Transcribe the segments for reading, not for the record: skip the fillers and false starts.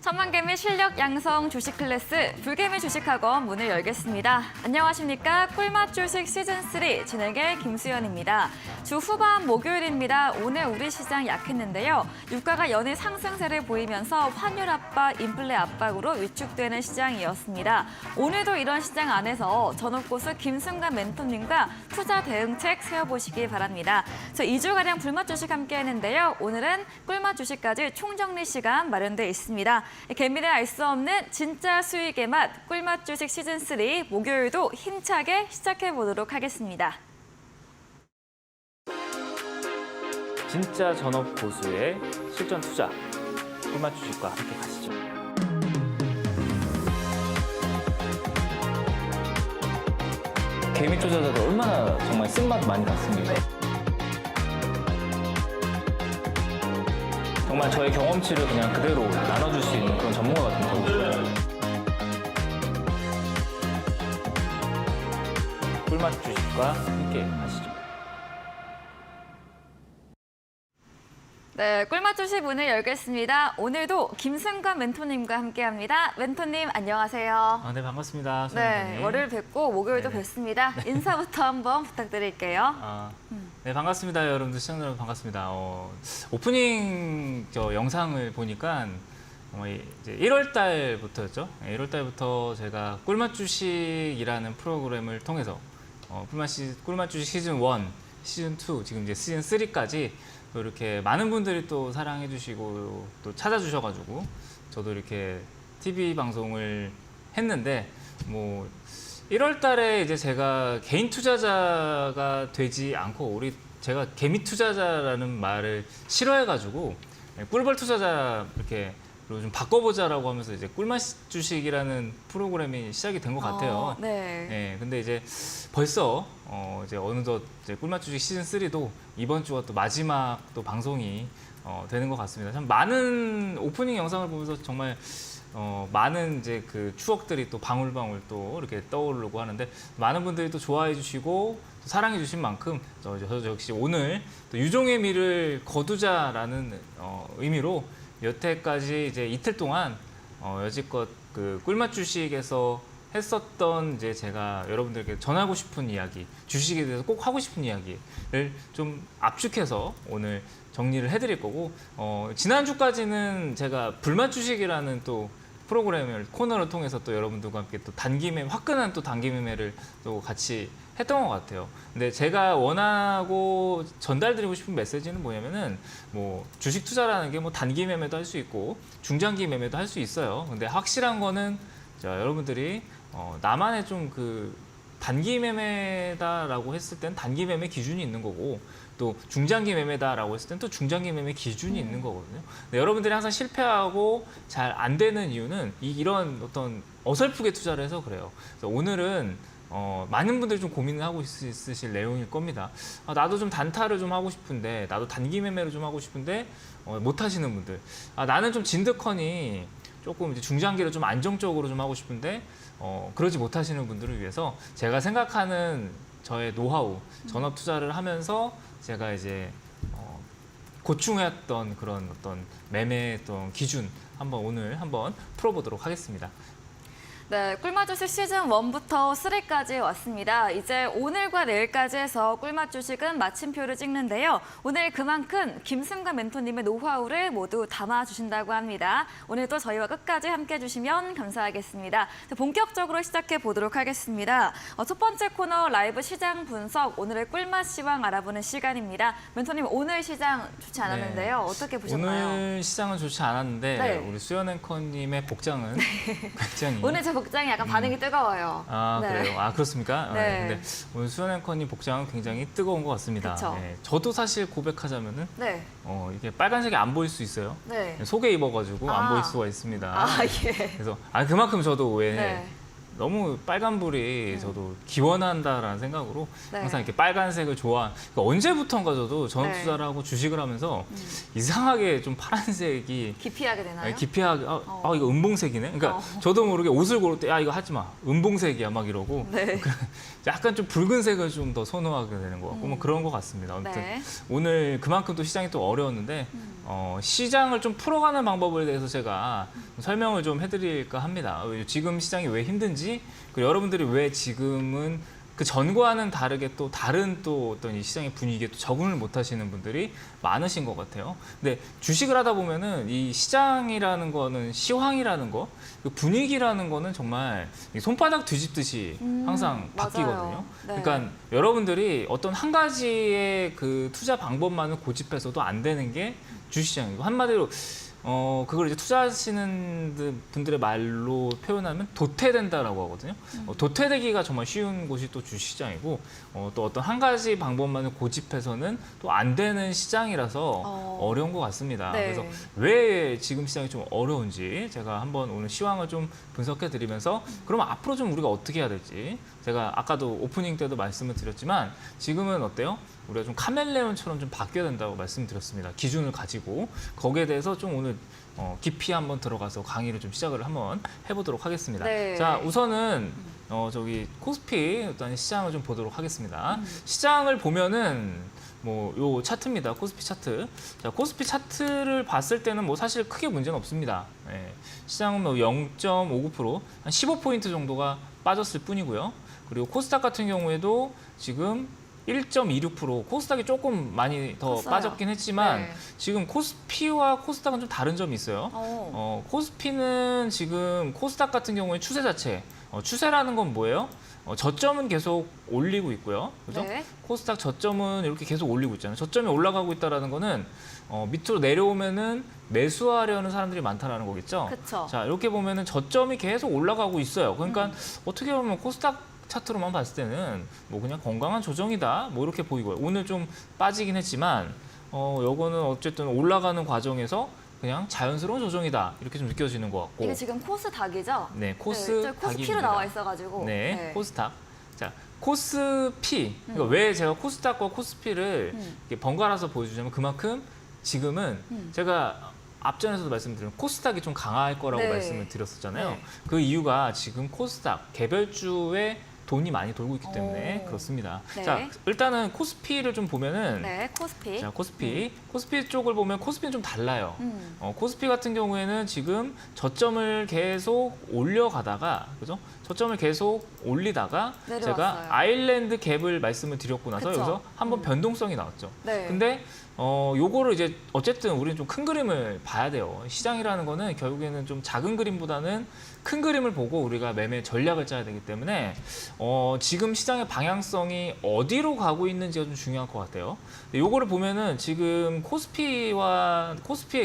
천만개미 실력 양성 주식 클래스 불개미 주식학원 문을 열겠습니다. 안녕하십니까? 꿀맛 주식 시즌3 진행의 김수연입니다. 주 후반 목요일입니다. 오늘 우리 시장 약했는데요. 유가가 연일 상승세를 보이면서 환율 압박, 인플레 압박으로 위축되는 시장이었습니다. 오늘도 이런 시장 안에서 전업고수 김승관 멘토님과 투자 대응책 세워보시기 바랍니다. 저 2주가량 불맛 주식 함께 했는데요. 오늘은 꿀맛 주식까지 총정리 시간 마련돼 있습니다. 개미는 알 수 없는 진짜 수익의 맛 꿀맛 주식 시즌3 목요일도 힘차게 시작해보도록 하겠습니다. 진짜 전업 고수의 실전 투자 꿀맛 주식과 함께 가시죠. 개미 투자자들 얼마나 정말 쓴맛 많이 났습니까? 정말 저의 경험치를 그냥 그대로 나눠줄 수 있는 그런 전문가 같은 거죠. 꿀맛 주식과 함께 하시죠. 네, 꿀맛 주식 문을 열겠습니다. 오늘도 김승관 멘토님과 함께합니다. 멘토님 안녕하세요. 네, 반갑습니다. 네, 월요일 뵙고 목요일도 뵙습니다. 인사부터 한번 부탁드릴게요. 네, 반갑습니다. 여러분들, 시청자 여러분 반갑습니다. 오프닝 영상을 보니까 이제 1월 달부터였죠. 1월 달부터 제가 꿀맛 주식이라는 프로그램을 통해서 꿀맛 주식 시즌 1, 시즌 2, 지금 이제 시즌 3까지 또 이렇게 많은 분들이 또 사랑해 주시고 또 찾아주셔가지고 저도 이렇게 TV 방송을 했는데 1월 달에 이제 제가 개인 투자자가 되지 않고 제가 개미 투자자라는 말을 싫어해가지고 꿀벌 투자자 이렇게 좀 바꿔보자라고 하면서 이제 꿀맛 주식이라는 프로그램이 시작이 된 것 같아요. 네. 네, 근데 이제 벌써 이제 어느덧 이제 꿀맛 주식 시즌 3도 이번 주가 또 마지막 또 방송이 되는 것 같습니다. 참 많은 오프닝 영상을 보면서 정말 많은 이제 그 추억들이 또 방울방울 또 이렇게 떠오르고 하는데 많은 분들이 또 좋아해 주시고 또 사랑해 주신 만큼 저도 역시 오늘 또 유종의 미를 거두자라는 의미로 여태까지 이제 이틀 동안 여지껏 그 꿀맛 주식에서 했었던 이제 제가 여러분들께 전하고 싶은 이야기, 주식에 대해서 꼭 하고 싶은 이야기를 좀 압축해서 오늘 정리를 해드릴 거고 지난주까지는 제가 불맛 주식이라는 또 프로그램을 코너를 통해서 또 여러분들과 함께 또 화끈한 또 단기 매매를 또 같이 했던 것 같아요. 근데 제가 원하고 전달드리고 싶은 메시지는 뭐냐면은 주식 투자라는 게 단기 매매도 할 수 있고 중장기 매매도 할 수 있어요. 근데 확실한 거는 여러분들이 나만의 좀 그 단기 매매다라고 했을 땐 단기 매매 기준이 있는 거고 또 중장기 매매다라고 했을 땐 또 중장기 매매 기준이 있는 거거든요. 근데 여러분들이 항상 실패하고 잘 안 되는 이유는 이런 어떤 어설프게 투자를 해서 그래요. 그래서 오늘은 많은 분들이 좀 고민을 하고 있으실 내용일 겁니다. 나도 좀 단타를 좀 하고 싶은데, 나도 단기 매매를 좀 하고 싶은데 못 하시는 분들. 나는 좀 진득하니 조금 이제 중장기를 좀 안정적으로 좀 하고 싶은데 그러지 못하시는 분들을 위해서 제가 생각하는 저의 노하우, 전업 투자를 하면서 제가 이제 고충했던 그런 어떤 매매했던 기준 오늘 한번 풀어보도록 하겠습니다. 네, 꿀맛 주식 시즌 1부터 3까지 왔습니다. 이제 오늘과 내일까지 해서 꿀맛 주식은 마침표를 찍는데요. 오늘 그만큼 김승관 멘토님의 노하우를 모두 담아주신다고 합니다. 오늘도 저희와 끝까지 함께 해주시면 감사하겠습니다. 본격적으로 시작해 보도록 하겠습니다. 첫 번째 코너 라이브 시장 분석, 오늘의 꿀맛 시황 알아보는 시간입니다. 멘토님, 오늘 시장 좋지 않았는데요. 네. 어떻게 보셨나요? 오늘 시장은 좋지 않았는데 네. 우리 수연 앵커님의 복장은 굉장히 오늘 제 복장이 약간 반응이 뜨거워요. 네. 그래요? 그렇습니까? 네. 근데 오늘 수연 앵커님 복장은 굉장히 뜨거운 것 같습니다. 네. 저도 사실 고백하자면은 네. 이게 빨간색이 안 보일 수 있어요. 네. 속에 입어가지고 안 보일 수가 있습니다. 예. 그래서 그만큼 저도 왜 네. 너무 빨간불이 저도 기원한다라는 생각으로 네. 항상 이렇게 빨간색을 그러니까 언제부턴가 저도 전업 네. 투자를 하고 주식을 하면서 이상하게 좀 파란색이 기피하게 되나요? 기피하게 이거 은봉색이네. 그러니까 저도 모르게 옷을 고를 때 이거 하지 마. 은봉색이야 막 이러고 네. 약간 좀 붉은색을 좀 더 선호하게 되는 것 같고 뭐 그런 것 같습니다. 아무튼 네. 오늘 그만큼 또 시장이 또 어려웠는데 시장을 좀 풀어가는 방법에 대해서 제가 설명을 좀 해드릴까 합니다. 지금 시장이 왜 힘든지 그리고 여러분들이 왜 지금은 그 전과는 다르게 또 다른 또 어떤 이 시장의 분위기에 또 적응을 못 하시는 분들이 많으신 것 같아요. 근데 주식을 하다 보면은 이 시장이라는 거는 시황이라는 거, 그 분위기라는 거는 정말 이 손바닥 뒤집듯이 항상 맞아요. 바뀌거든요. 네. 그러니까 여러분들이 어떤 한 가지의 그 투자 방법만을 고집해서도 안 되는 게 주식시장이고 한마디로 그걸 이제 투자하시는 분들의 말로 표현하면 도태된다라고 하거든요. 도태되기가 정말 쉬운 곳이 또 주시장이고 또 어떤 한 가지 방법만을 고집해서는 또 안 되는 시장이라서 어려운 것 같습니다. 네. 그래서 왜 지금 시장이 좀 어려운지 제가 한번 오늘 시황을 좀 분석해 드리면서 그러면 앞으로 좀 우리가 어떻게 해야 될지 제가 아까도 오프닝 때도 말씀을 드렸지만 지금은 어때요? 우리가 좀 카멜레온처럼 좀 바뀌어야 된다고 말씀드렸습니다. 기준을 가지고 거기에 대해서 좀 오늘 깊이 한번 들어가서 강의를 좀 시작을 한번 해보도록 하겠습니다. 네. 자, 우선은 저기 코스피 일단 시장을 좀 보도록 하겠습니다. 시장을 보면은 뭐 요 차트입니다. 코스피 차트. 자, 코스피 차트를 봤을 때는 뭐 사실 크게 문제는 없습니다. 예. 시장은 뭐 0.59%, 한 15포인트 정도가 빠졌을 뿐이고요. 그리고 코스닥 같은 경우에도 지금 1.26% 코스닥이 조금 많이 더 컸어요. 빠졌긴 했지만 네. 지금 코스피와 코스닥은 좀 다른 점이 있어요. 코스피는 지금 코스닥 같은 경우에 추세 자체, 추세라는 건 뭐예요? 저점은 계속 올리고 있고요. 그죠? 네. 코스닥 저점은 이렇게 계속 올리고 있잖아요. 저점이 올라가고 있다는 거는 밑으로 내려오면은 매수하려는 사람들이 많다라는 거겠죠. 그쵸. 자, 이렇게 보면은 저점이 계속 올라가고 있어요. 그러니까 어떻게 보면 코스닥 차트로만 봤을 때는 뭐 그냥 건강한 조정이다 뭐 이렇게 보이고요. 오늘 좀 빠지긴 했지만 요거는 어쨌든 올라가는 과정에서 그냥 자연스러운 조정이다 이렇게 좀 느껴지는 것 같고. 이게 지금 코스닥이죠? 네, 네, 코스닥입니다. 저기 코스피로 나와 있어가지고. 네, 코스닥. 자, 코스피. 그러니까 왜 제가 코스닥과 코스피를 이렇게 번갈아서 보여주냐면 그만큼 지금은 제가 앞전에서도 말씀드린 코스닥이 좀 강할 거라고 네. 말씀을 드렸었잖아요. 네. 그 이유가 지금 코스닥 개별주에 돈이 많이 돌고 있기 때문에 오. 그렇습니다. 네. 자, 일단은 코스피를 좀 보면은 네, 코스피. 자, 코스피 쪽을 보면 코스피는 좀 달라요. 코스피 같은 경우에는 지금 저점을 계속 올려가다가, 그죠? 저점을 계속 올리다가 내려왔어요. 제가 아일랜드 갭을 말씀을 드렸고 나서 그쵸. 여기서 한번 변동성이 나왔죠. 네. 근데 요거를 이제 어쨌든 우리는 좀 큰 그림을 봐야 돼요. 시장이라는 거는 결국에는 좀 작은 그림보다는 큰 그림을 보고 우리가 매매 전략을 짜야 되기 때문에 지금 시장의 방향성이 어디로 가고 있는지가 좀 중요할 것 같아요. 요거를 보면은 지금 코스피의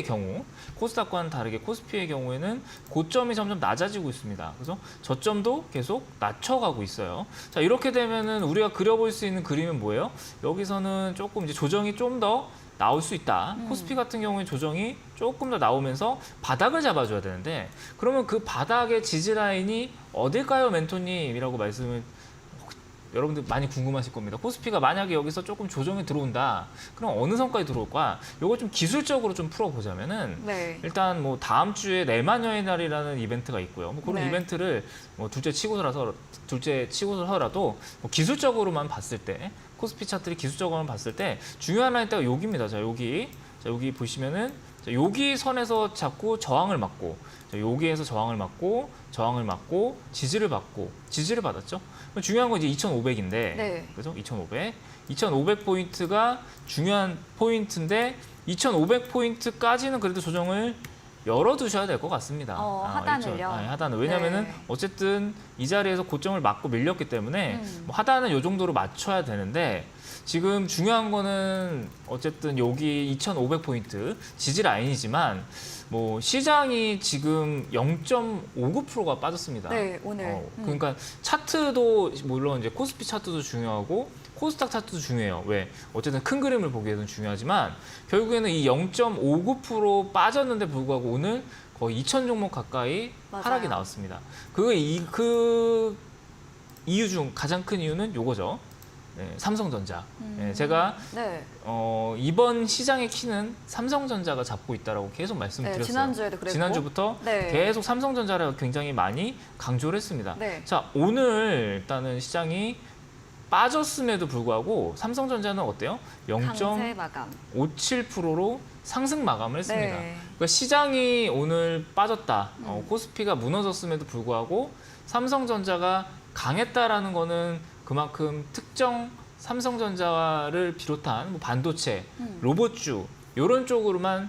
경우 코스닥과는 다르게 코스피의 경우에는 고점이 점점 낮아지고 있습니다. 그래서 저점도 계속 낮춰가고 있어요. 자, 이렇게 되면은 우리가 그려볼 수 있는 그림은 뭐예요? 여기서는 조금 이제 조정이 좀 더 나올 수 있다. 코스피 같은 경우에 조정이 조금 더 나오면서 바닥을 잡아줘야 되는데 그러면 그 바닥의 지지라인이 어딜까요, 멘토님이라고 말씀을 여러분들 많이 궁금하실 겁니다. 코스피가 만약에 여기서 조금 조정이 들어온다. 그럼 어느 선까지 들어올까? 요거 좀 기술적으로 좀 풀어보자면은 네. 일단 뭐 다음 주에 내만여의 날이라는 이벤트가 있고요. 뭐 그런 네. 이벤트를 뭐 둘째 치고서라도 뭐 기술적으로만 봤을 때 코스피 차트를 기술적으로만 봤을 때 중요한 라인대가 여기입니다. 자, 여기 보시면은 자, 여기 선에서 자꾸 저항을 맞고 자, 여기에서 저항을 맞고 지지를 받았죠. 중요한 건 이제 2,500인데 네. 그죠? 2,500 포인트가 중요한 포인트인데 2,500포인트까지는 그래도 조정을 열어두셔야 될 것 같습니다. 하단을요? 하단을. 왜냐면은 네. 어쨌든 이 자리에서 고점을 맞고 밀렸기 때문에 뭐 하단은 이 정도로 맞춰야 되는데 지금 중요한 거는 어쨌든 여기 2,500포인트 지지 라인이지만 뭐 시장이 지금 0.59%가 빠졌습니다. 네, 오늘. 그러니까 차트도 물론 이제 코스피 차트도 중요하고 코스닥 차트도 중요해요. 왜? 어쨌든 큰 그림을 보기에는 중요하지만 결국에는 이 0.59% 빠졌는데 불구하고 오늘 거의 2천 종목 가까이 맞아요. 하락이 나왔습니다. 그 이유 중 가장 큰 이유는 요거죠. 네, 삼성전자. 네, 제가 네. 이번 시장의 키는 삼성전자가 잡고 있다라고 계속 말씀드렸어요. 지난주에도 그랬고. 지난주부터 네. 계속 삼성전자를 굉장히 많이 강조를 했습니다. 네. 자, 오늘 일단은 시장이 빠졌음에도 불구하고 삼성전자는 어때요? 강세 마감. 0.57%로 상승 마감을 했습니다. 네. 그러니까 시장이 오늘 빠졌다, 코스피가 무너졌음에도 불구하고 삼성전자가 강했다라는 거는 그만큼 특정 삼성전자를 비롯한 뭐 반도체, 로봇주 이런 쪽으로만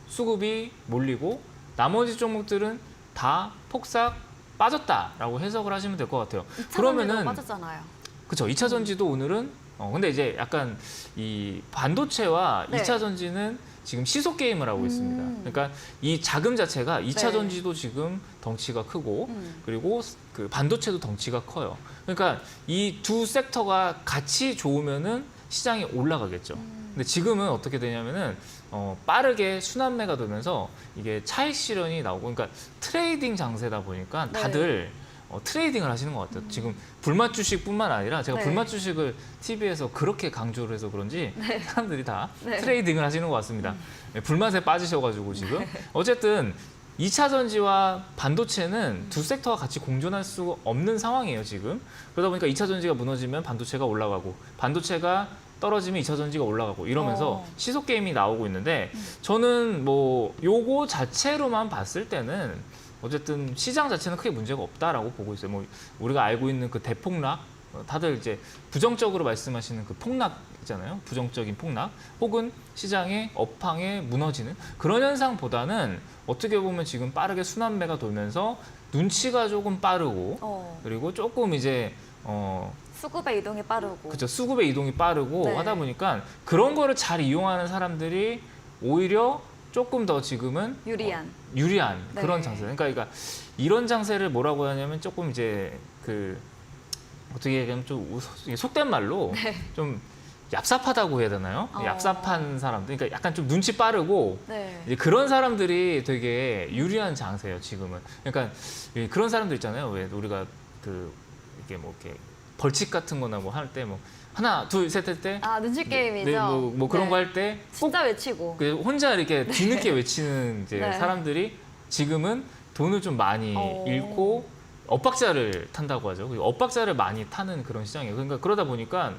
수급이 몰리고 나머지 종목들은 다 폭삭 빠졌다라고 해석을 하시면 될 것 같아요. 그러면은 빠졌잖아요. 그렇죠. 2차 전지도 오늘은 근데 이제 약간 이 반도체와 네. 2차 전지는 지금 시속 게임을 하고 있습니다. 그러니까 이 자금 자체가 2차 네. 전지도 지금 덩치가 크고 그리고 그 반도체도 덩치가 커요. 그러니까 이 두 섹터가 같이 좋으면은 시장이 올라가겠죠. 근데 지금은 어떻게 되냐면은 빠르게 순환매가 되면서 이게 차익 실현이 나오고 그러니까 트레이딩 장세다 보니까 네. 다들 트레이딩을 하시는 것 같아요. 지금 불맛 주식뿐만 아니라 제가 네. 불맛 주식을 TV에서 그렇게 강조를 해서 그런지 네. 사람들이 다 네. 트레이딩을 하시는 것 같습니다. 네, 불맛에 빠지셔가지고 지금 어쨌든 2차 전지와 반도체는 두 섹터가 같이 공존할 수 없는 상황이에요 지금. 그러다 보니까 2차 전지가 무너지면 반도체가 올라가고 반도체가 떨어지면 2차 전지가 올라가고 이러면서 시속 게임이 나오고 있는데 저는 뭐 요거 자체로만 봤을 때는 어쨌든 시장 자체는 크게 문제가 없다라고 보고 있어요. 뭐 우리가 알고 있는 그 대폭락, 다들 이제 부정적으로 말씀하시는 그 폭락 있잖아요. 부정적인 폭락, 혹은 시장의 업황에 무너지는 그런 현상보다는 어떻게 보면 지금 빠르게 순환매가 돌면서 눈치가 조금 빠르고 그리고 조금 이제 수급의 이동이 빠르고. 그죠, 수급의 이동이 빠르고 네. 하다 보니까 그런 거를 잘 이용하는 사람들이 오히려 조금 더 지금은 유리한. 유리한 네. 그런 장세. 그러니까 이런 장세를 뭐라고 하냐면 조금 이제 그 어떻게 얘기하면 좀 속된 말로 좀 얍삽하다고 해야 되나요? 얍삽한 사람들. 그러니까 약간 좀 눈치 빠르고 네. 이제 그런 사람들이 되게 유리한 장세예요, 지금은. 그러니까 그런 사람들 있잖아요. 왜 우리가 그 이게 뭐 이렇게 벌칙 같은 거나 뭐 할 때 뭐 하나, 둘, 셋 할 때 눈치 게임이죠. 뭐 그런 네. 거 할 때 진짜 외치고. 혼자 이렇게 뒤늦게 외치는 이제 네. 사람들이 지금은 돈을 좀 많이 잃고 엇박자를 탄다고 하죠. 엇박자를 많이 타는 그런 시장이에요. 그러니까 그러다 보니까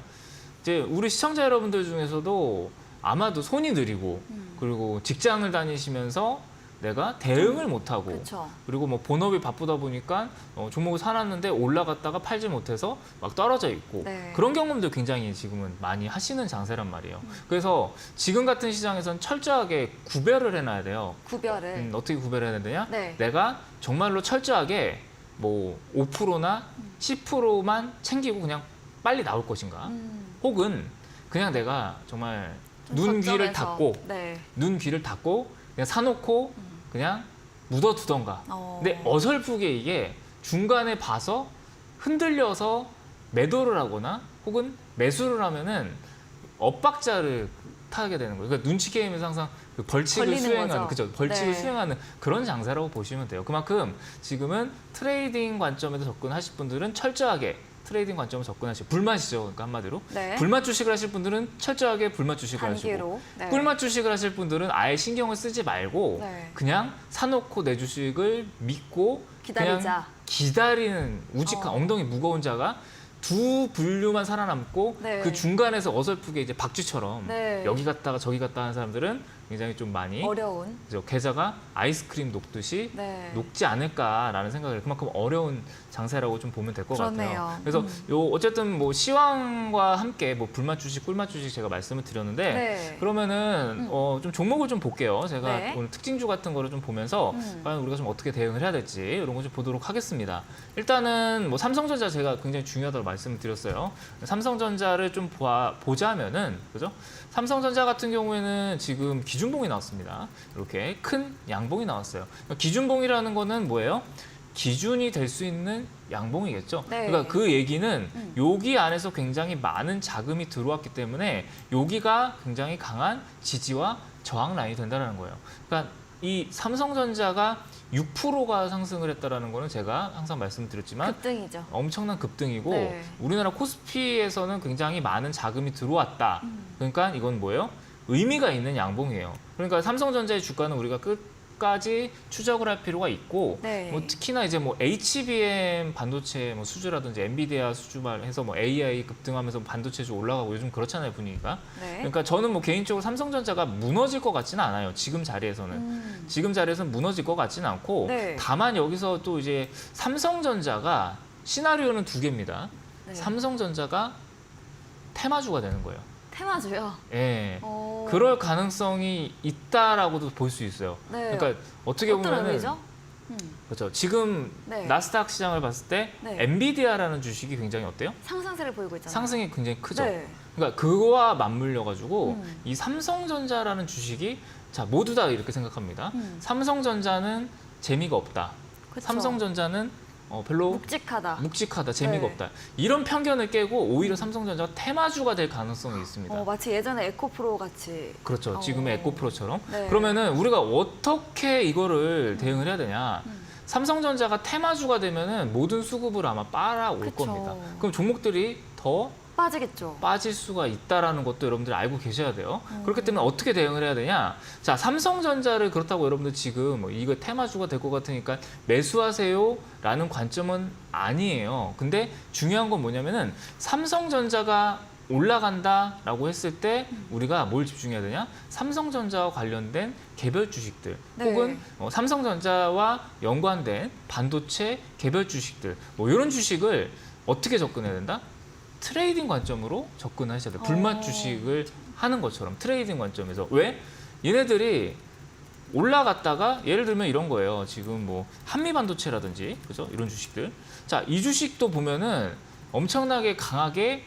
이제 우리 시청자 여러분들 중에서도 아마도 손이 느리고 그리고 직장을 다니시면서 내가 대응을 못하고 그렇죠. 그리고 뭐 본업이 바쁘다 보니까 종목을 사놨는데 올라갔다가 팔지 못해서 막 떨어져 있고 네. 그런 경험도 굉장히 지금은 많이 하시는 장세란 말이에요. 그래서 지금 같은 시장에선 철저하게 구별을 해놔야 돼요. 구별을. 어떻게 구별해야 되냐? 네. 내가 정말로 철저하게 뭐 5%나 10%만 챙기고 그냥 빨리 나올 것인가? 혹은 그냥 내가 정말 눈 귀를 저점에서. 닫고 네. 눈 귀를 닫고 그냥 사놓고 그냥 묻어두던가. 근데 어설프게 이게 중간에 봐서 흔들려서 매도를 하거나 혹은 매수를 하면은 엇박자를 타게 되는 거예요. 그러니까 눈치 게임에서 항상 그 벌칙을 걸리는 수행하는, 거죠. 그죠? 벌칙을 네. 수행하는 그런 장세라고 보시면 돼요. 그만큼 지금은 트레이딩 관점에서 접근하실 분들은 철저하게 트레이딩 관점으로 접근하시고 불맛이죠. 그러니까 한마디로 네. 불맛 주식을 하실 분들은 철저하게 불맛 주식을 하시고 단기로. 네. 꿀맛 주식을 하실 분들은 아예 신경을 쓰지 말고 네. 그냥 사놓고 내 주식을 믿고 기다리자. 그냥 기다리는 우직한 엉덩이 무거운 자가 두 분류만 살아남고 네. 그 중간에서 어설프게 이제 박쥐처럼 네. 여기 갔다가 저기 갔다 하는 사람들은 굉장히 좀 많이 어려운. 그죠? 계좌가 아이스크림 녹듯이 네. 녹지 않을까라는 생각을 그만큼 어려운 장세라고 좀 보면 될 것 같아요. 그렇네요. 그래서 요 어쨌든 뭐 시황과 함께 뭐 불맛 주식, 꿀맛 주식 제가 말씀을 드렸는데 네. 그러면은 좀 종목을 좀 볼게요. 제가 네. 오늘 특징주 같은 거를 좀 보면서 과연 우리가 좀 어떻게 대응을 해야 될지 이런 거 좀 보도록 하겠습니다. 일단은 뭐 삼성전자 제가 굉장히 중요하다고 말씀을 드렸어요. 삼성전자를 좀 보자면은 그죠? 삼성전자 같은 경우에는 지금 기준봉이 나왔습니다. 이렇게 큰 양봉이 나왔어요. 그러니까 기준봉이라는 거는 뭐예요? 기준이 될 수 있는 양봉이겠죠. 네. 그러니까 그 얘기는 여기 안에서 굉장히 많은 자금이 들어왔기 때문에 여기가 굉장히 강한 지지와 저항 라인이 된다는 거예요. 그러니까 이 삼성전자가 6%가 상승을 했다라는 거는 제가 항상 말씀드렸지만 급등이죠. 엄청난 급등이고 네. 우리나라 코스피에서는 굉장히 많은 자금이 들어왔다. 그러니까 이건 뭐예요? 의미가 있는 양봉이에요. 그러니까 삼성전자의 주가는 우리가 끝까지 추적을 할 필요가 있고 네. 뭐 특히나 이제 뭐 HBM 반도체 뭐 수주라든지 엔비디아 수주만 해서 뭐 AI 급등하면서 반도체주 올라가고 요즘 그렇잖아요, 분위기가. 네. 그러니까 저는 뭐 개인적으로 삼성전자가 무너질 것 같지는 않아요. 지금 자리에서는. 지금 자리에서는 무너질 것 같지는 않고 네. 다만 여기서 또 이제 삼성전자가 시나리오는 두 개입니다. 네. 삼성전자가 테마주가 되는 거예요. 테마주요. 예. 오. 그럴 가능성이 있다라고도 볼 수 있어요. 네. 그러니까 어떻게 어떤 보면은 의미죠? 그렇죠. 지금 네. 나스닥 시장을 봤을 때 네. 엔비디아라는 주식이 굉장히 어때요? 상승세를 보이고 있잖아요. 상승이 굉장히 크죠. 네. 그러니까 그거와 맞물려 가지고 음. 이 삼성전자라는 주식이 자 모두 다 이렇게 생각합니다. 삼성전자는 재미가 없다. 그쵸. 삼성전자는 별로 묵직하다. 재미가 네. 없다. 이런 편견을 깨고 오히려 삼성전자가 테마주가 될 가능성이 있습니다. 마치 예전에 에코프로 같이. 그렇죠. 지금의 에코프로처럼. 네. 그러면은 우리가 어떻게 이거를 대응을 해야 되냐? 삼성전자가 테마주가 되면은 모든 수급을 아마 빨아올 그쵸. 겁니다. 그럼 종목들이 더 빠지겠죠. 빠질 수가 있다라는 것도 여러분들 알고 계셔야 돼요. 그렇기 때문에 어떻게 대응을 해야 되냐? 자, 삼성전자를 그렇다고 여러분들 지금 뭐 이거 테마주가 될 것 같으니까 매수하세요라는 관점은 아니에요. 근데 중요한 건 뭐냐면은 삼성전자가 올라간다라고 했을 때 우리가 뭘 집중해야 되냐? 삼성전자와 관련된 개별 주식들 네. 혹은 삼성전자와 연관된 반도체 개별 주식들 뭐 이런 주식을 어떻게 접근해야 된다? 트레이딩 관점으로 접근하셔야 돼요. 불맛 주식을 하는 것처럼 트레이딩 관점에서. 왜? 얘네들이 올라갔다가 예를 들면 이런 거예요. 지금 뭐 한미반도체라든지 그죠? 이런 주식들. 자, 이 주식도 보면은 엄청나게 강하게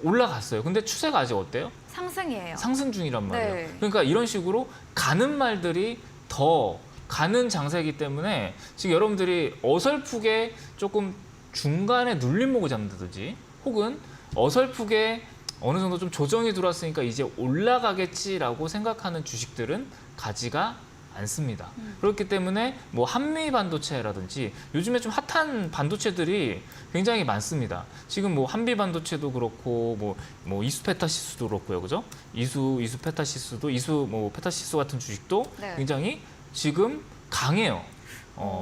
올라갔어요. 근데 추세가 아직 어때요? 상승이에요. 상승 중이란 말이에요. 네. 그러니까 이런 식으로 가는 말들이 더 가는 장세이기 때문에 지금 여러분들이 어설프게 조금 중간에 눌림목을 잡는다든지 혹은 어설프게 어느 정도 좀 조정이 들어왔으니까 이제 올라가겠지라고 생각하는 주식들은 가지가 않습니다. 그렇기 때문에 뭐 한미 반도체라든지 요즘에 좀 핫한 반도체들이 굉장히 많습니다. 지금 뭐 한미 반도체도 그렇고 뭐 이수페타시스도 그렇고요, 그죠? 이수페타시스도 뭐 페타시스 같은 주식도 네. 굉장히 지금 강해요.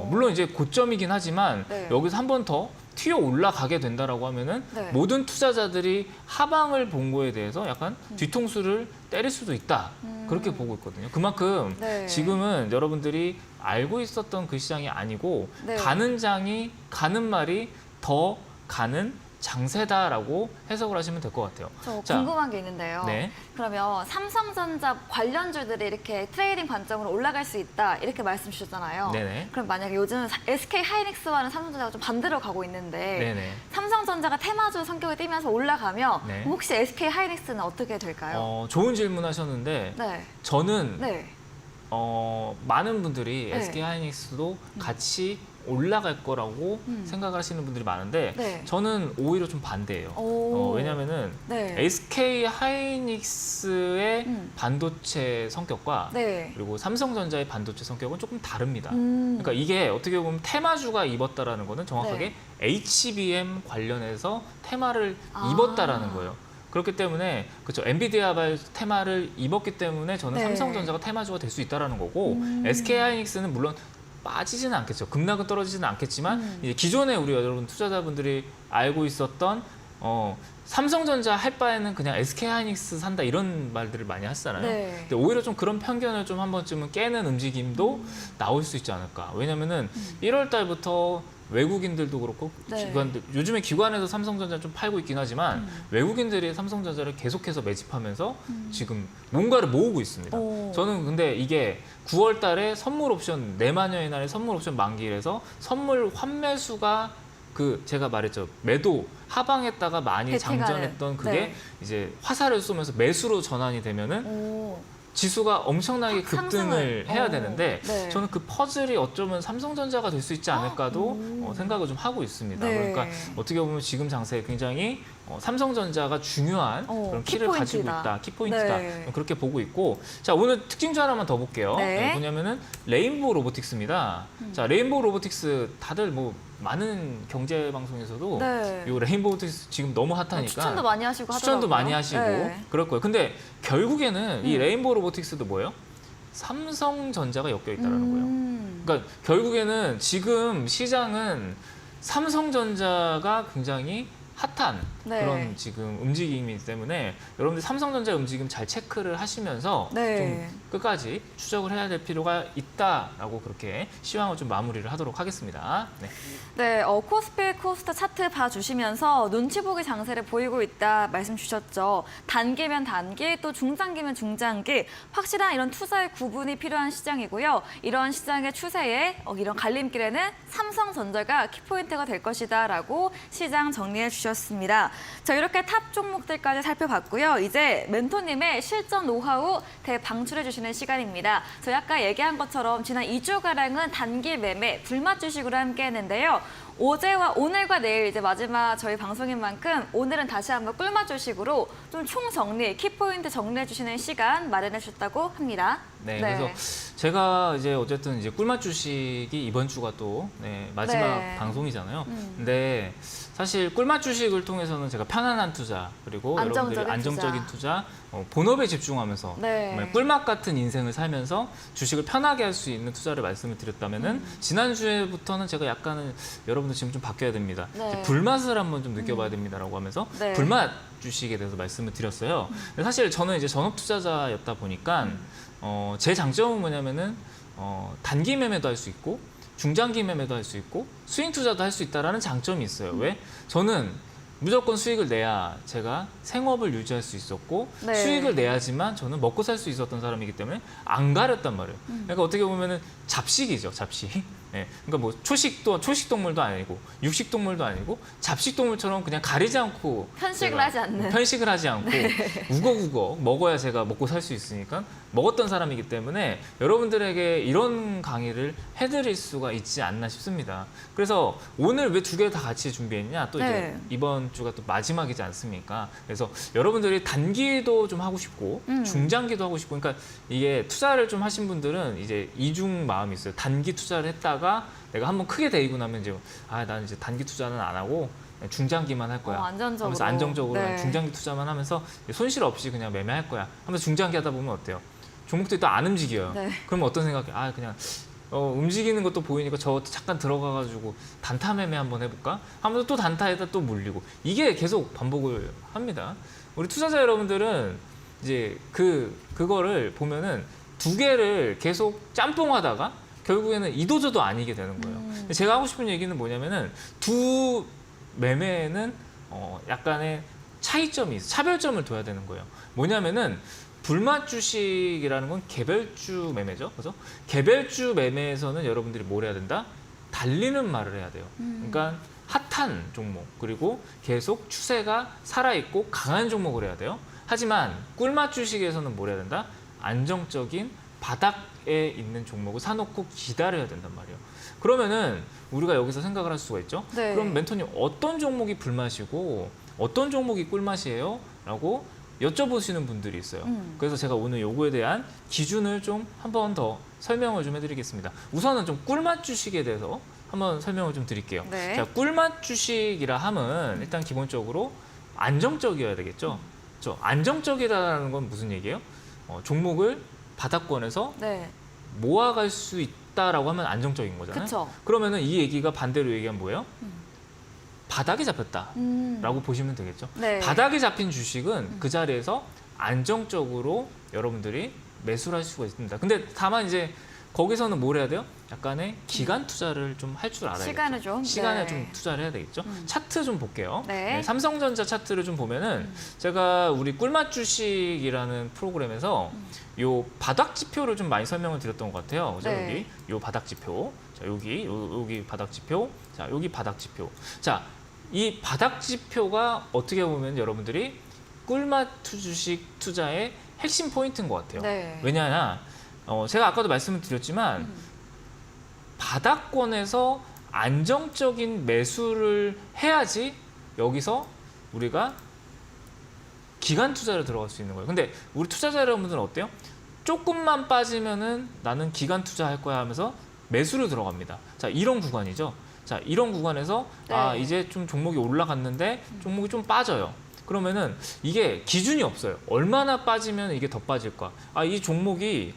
물론 이제 고점이긴 하지만 네. 여기서 한 번 더 튀어 올라가게 된다라고 하면은 네. 모든 투자자들이 하방을 본 거에 대해서 약간 뒤통수를 때릴 수도 있다. 그렇게 보고 있거든요. 그만큼 네. 지금은 여러분들이 알고 있었던 그 시장이 아니고 네. 가는 말이 더 가는 장세다라고 해석을 하시면 될 것 같아요. 저 자, 궁금한 게 있는데요. 네. 그러면 삼성전자 관련주들이 이렇게 트레이딩 관점으로 올라갈 수 있다 이렇게 말씀 주셨잖아요. 네네. 그럼 만약에 요즘 SK 하이닉스와는 삼성전자가 좀 반대로 가고 있는데 네네. 삼성전자가 테마주 성격을 띠면서 올라가면 네. 그럼 혹시 SK 하이닉스는 어떻게 될까요? 좋은 질문 하셨는데 네. 저는 네. 많은 분들이 네. SK 하이닉스도 같이 올라갈 거라고 생각하시는 분들이 많은데 네. 저는 오히려 좀 반대예요. 오. 왜냐하면은 네. SK 하이닉스의 반도체 성격과 네. 그리고 삼성전자의 반도체 성격은 조금 다릅니다. 음. 그러니까 이게 어떻게 보면 테마주가 입었다라는 거는 정확하게 네. HBM 관련해서 테마를 아. 입었다라는 거예요. 그렇기 때문에 그렇죠. 엔비디아발 테마를 입었기 때문에 저는 네. 삼성전자가 테마주가 될 수 있다라는 거고 SK 하이닉스는 물론 빠지지는 않겠죠. 급락은 떨어지지는 않겠지만 이제 기존에 우리 여러분 투자자분들이 알고 있었던 삼성전자 할 바에는 그냥 SK 하이닉스 산다 이런 말들을 많이 하시잖아요. 네. 근데 오히려 좀 그런 편견을 좀 한 번쯤은 깨는 움직임도 나올 수 있지 않을까. 왜냐면은 1월 달부터 외국인들도 그렇고 네. 기관들 요즘에 기관에서 삼성전자 좀 팔고 있긴 하지만 외국인들이 삼성전자를 계속해서 매집하면서 지금 뭔가를 모으고 있습니다. 오. 저는 근데 이게 9월 달에 선물 옵션 4만여의 날에 선물 옵션 만기일에서 선물 환매수가 제가 말했죠. 매도 하방했다가 많이 베팅하는. 장전했던 그게 네. 이제 화살을 쏘면서 매수로 전환이 되면은 오. 지수가 엄청나게 급등을 해야 오. 되는데 네. 저는 그 퍼즐이 어쩌면 삼성전자가 될 수 있지 않을까도 생각을 좀 하고 있습니다. 네. 그러니까 어떻게 보면 지금 장세에 굉장히 삼성전자가 중요한 그런 키를 가지고 키포인트다. 있다. 키포인트다. 네. 그렇게 보고 있고 자 오늘 특징주 하나만 더 볼게요. 네. 뭐냐면은 레인보우 로보틱스입니다. 자 레인보우 로보틱스 다들 뭐 많은 경제 방송에서도 네. 이 레인보우 로보틱스 지금 너무 핫하니까 추천도 많이 하시고 하더라고요. 추천도 많이 하시고 네. 그럴 거예요. 근데 결국에는 이 레인보우 로보틱스도 뭐예요? 삼성전자가 엮여 있다라는 거예요. 그러니까 결국에는 지금 시장은 삼성전자가 굉장히 핫한 네. 그런 지금 움직임이기 때문에 여러분들 삼성전자 움직임 잘 체크를 하시면서 네. 좀 끝까지 추적을 해야 될 필요가 있다라고 그렇게 시황을 좀 마무리를 하도록 하겠습니다. 네. 네, 코스피 코스타 차트 봐주시면서 눈치 보기 장세를 보이고 있다 말씀 주셨죠. 단기면 단기, 또 중장기면 중장기, 확실한 이런 투자의 구분이 필요한 시장이고요. 이런 시장의 추세에 이런 갈림길에는 삼성전자가 키포인트가 될 것이다라고 시장 정리해 주셨습니다. 자, 이렇게 탑 종목들까지 살펴봤고요. 이제 멘토님의 실전 노하우 대방출해 주시는 시간입니다. 저희 아까 얘기한 것처럼 지난 2주가량은 단기 매매, 불맛 주식으로 함께 했는데요. 어제와 오늘과 내일 이제 마지막 저희 방송인 만큼 오늘은 다시 한번 꿀맛 주식으로 좀 총정리, 키포인트 정리해 주시는 시간 마련해 주셨다고 합니다. 네, 그래서 제가 이제 어쨌든 이제 꿀맛 주식이 이번 주가 또 마지막 네. 방송이잖아요. 근데 사실 꿀맛 주식을 통해서는 제가 편안한 투자 그리고 여러분들이 안정적인 투자, 본업에 집중하면서 네. 정말 꿀맛 같은 인생을 살면서 주식을 편하게 할 수 있는 투자를 말씀을 드렸다면은 지난주에부터는 제가 약간은 여러분들 지금 좀 바뀌어야 됩니다. 네. 이제 불맛을 한번 좀 느껴봐야 됩니다라고 하면서 네. 불맛 주식에 대해서 말씀을 드렸어요. 근데 사실 저는 이제 전업 투자자였다 보니까 제 장점은 뭐냐면은 단기 매매도 할 수 있고 중장기 매매도 할 수 있고 스윙 투자도 할 수 있다라는 장점이 있어요. 왜? 저는 무조건 수익을 내야 제가 생업을 유지할 수 있었고 네. 수익을 내야지만 저는 먹고 살 수 있었던 사람이기 때문에 안 가렸단 말이에요. 그러니까 어떻게 보면은 잡식이죠, 잡식. 네. 그러니까 뭐 초식 동물도 아니고 육식 동물도 아니고 잡식 동물처럼 그냥 가리지 않고 편식을 제가 하지 않는. 편식을 하지 않고 우거우거 먹어야 제가 먹고 살 수 있으니까 먹었던 사람이기 때문에 여러분들에게 이런 강의를 해드릴 수가 있지 않나 싶습니다. 그래서 오늘 왜 두 개 다 같이 준비했냐? 또 이제 네. 이번 주가 또 마지막이지 않습니까? 그래서 여러분들이 단기도 좀 하고 싶고 중장기도 하고 싶고 그러니까 이게 투자를 좀 하신 분들은 이제 이중 마음이 있어요. 단기 투자를 했다가 내가 한번 크게 데이고 나면 이제 난 이제 단기 투자는 안 하고 중장기만 할 거야. 안전적으로. 하면서 안정적으로 네. 난 중장기 투자만 하면서 손실 없이 그냥 매매할 거야. 하면서 중장기 하다 보면 어때요? 종목들이 또 안 움직여요. 네. 그러면 어떤 생각이? 그냥 움직이는 것도 보이니까 저 잠깐 들어가가지고 단타 매매 한번 해볼까? 하면서 또 단타에다 또 물리고 이게 계속 반복을 합니다. 우리 투자자 여러분들은 이제 그거를 보면은 두 개를 계속 짬뽕하다가 결국에는 이도저도 아니게 되는 거예요. 근데 제가 하고 싶은 얘기는 뭐냐면은 두 매매는 약간의 차이점이 있어, 차별점을 둬야 되는 거예요. 뭐냐면은 불맛 주식이라는 건 개별주 매매죠, 그죠? 개별주 매매에서는 여러분들이 뭘 해야 된다? 달리는 말을 해야 돼요. 그러니까 핫한 종목 그리고 계속 추세가 살아있고 강한 종목을 해야 돼요. 하지만 꿀맛 주식에서는 뭘 해야 된다? 안정적인 바닥에 있는 종목을 사놓고 기다려야 된단 말이에요. 그러면은 우리가 여기서 생각을 할 수가 있죠. 네. 그럼 멘토님 어떤 종목이 불맛이고 어떤 종목이 꿀맛이에요? 라고 여쭤보시는 분들이 있어요. 그래서 제가 오늘 요거에 대한 기준을 좀 한 번 더 설명을 좀 해드리겠습니다. 우선은 좀 꿀맛 주식에 대해서 한번 설명을 좀 드릴게요. 네. 자, 꿀맛 주식이라 함은 일단 기본적으로 안정적이어야 되겠죠. 안정적이라는 건 무슨 얘기예요? 종목을 바닥권에서 네. 모아갈 수 있다라고 하면 안정적인 거잖아요. 그쵸. 그러면은 이 얘기가 반대로 얘기하면 뭐예요? 바닥에 잡혔다라고 음. 보시면 되겠죠. 네. 바닥에 잡힌 주식은 그 자리에서 안정적으로 여러분들이 매수를 할 수가 있습니다. 근데 다만 이제 거기서는 뭘 해야 돼요? 약간의 기간 투자를 좀 할 줄 알아야겠죠. 시간을 좀. 시간에 네. 좀 투자를 해야 되겠죠. 차트 좀 볼게요. 네. 삼성전자 차트를 좀 보면은 제가 우리 꿀맛 주식이라는 프로그램에서 요 바닥 지표를 좀 많이 설명을 드렸던 것 같아요. 그죠? 네. 여기 요 바닥 지표. 자, 여기 바닥 지표. 자, 여기 바닥 지표. 자, 이 바닥 지표가 어떻게 보면 여러분들이 꿀맛 주식 투자의 핵심 포인트인 것 같아요. 네. 왜냐하면 제가 아까도 말씀을 드렸지만 바닥권에서 안정적인 매수를 해야지 여기서 우리가 기간 투자를 들어갈 수 있는 거예요. 근데 우리 투자자 여러분들은 어때요? 조금만 빠지면은 나는 기간 투자할 거야 하면서 매수를 들어갑니다. 자, 이런 구간이죠. 자, 이런 구간에서 아, 네. 이제 좀 종목이 올라갔는데 종목이 좀 빠져요. 그러면은 이게 기준이 없어요. 얼마나 빠지면 이게 더 빠질까? 아, 이 종목이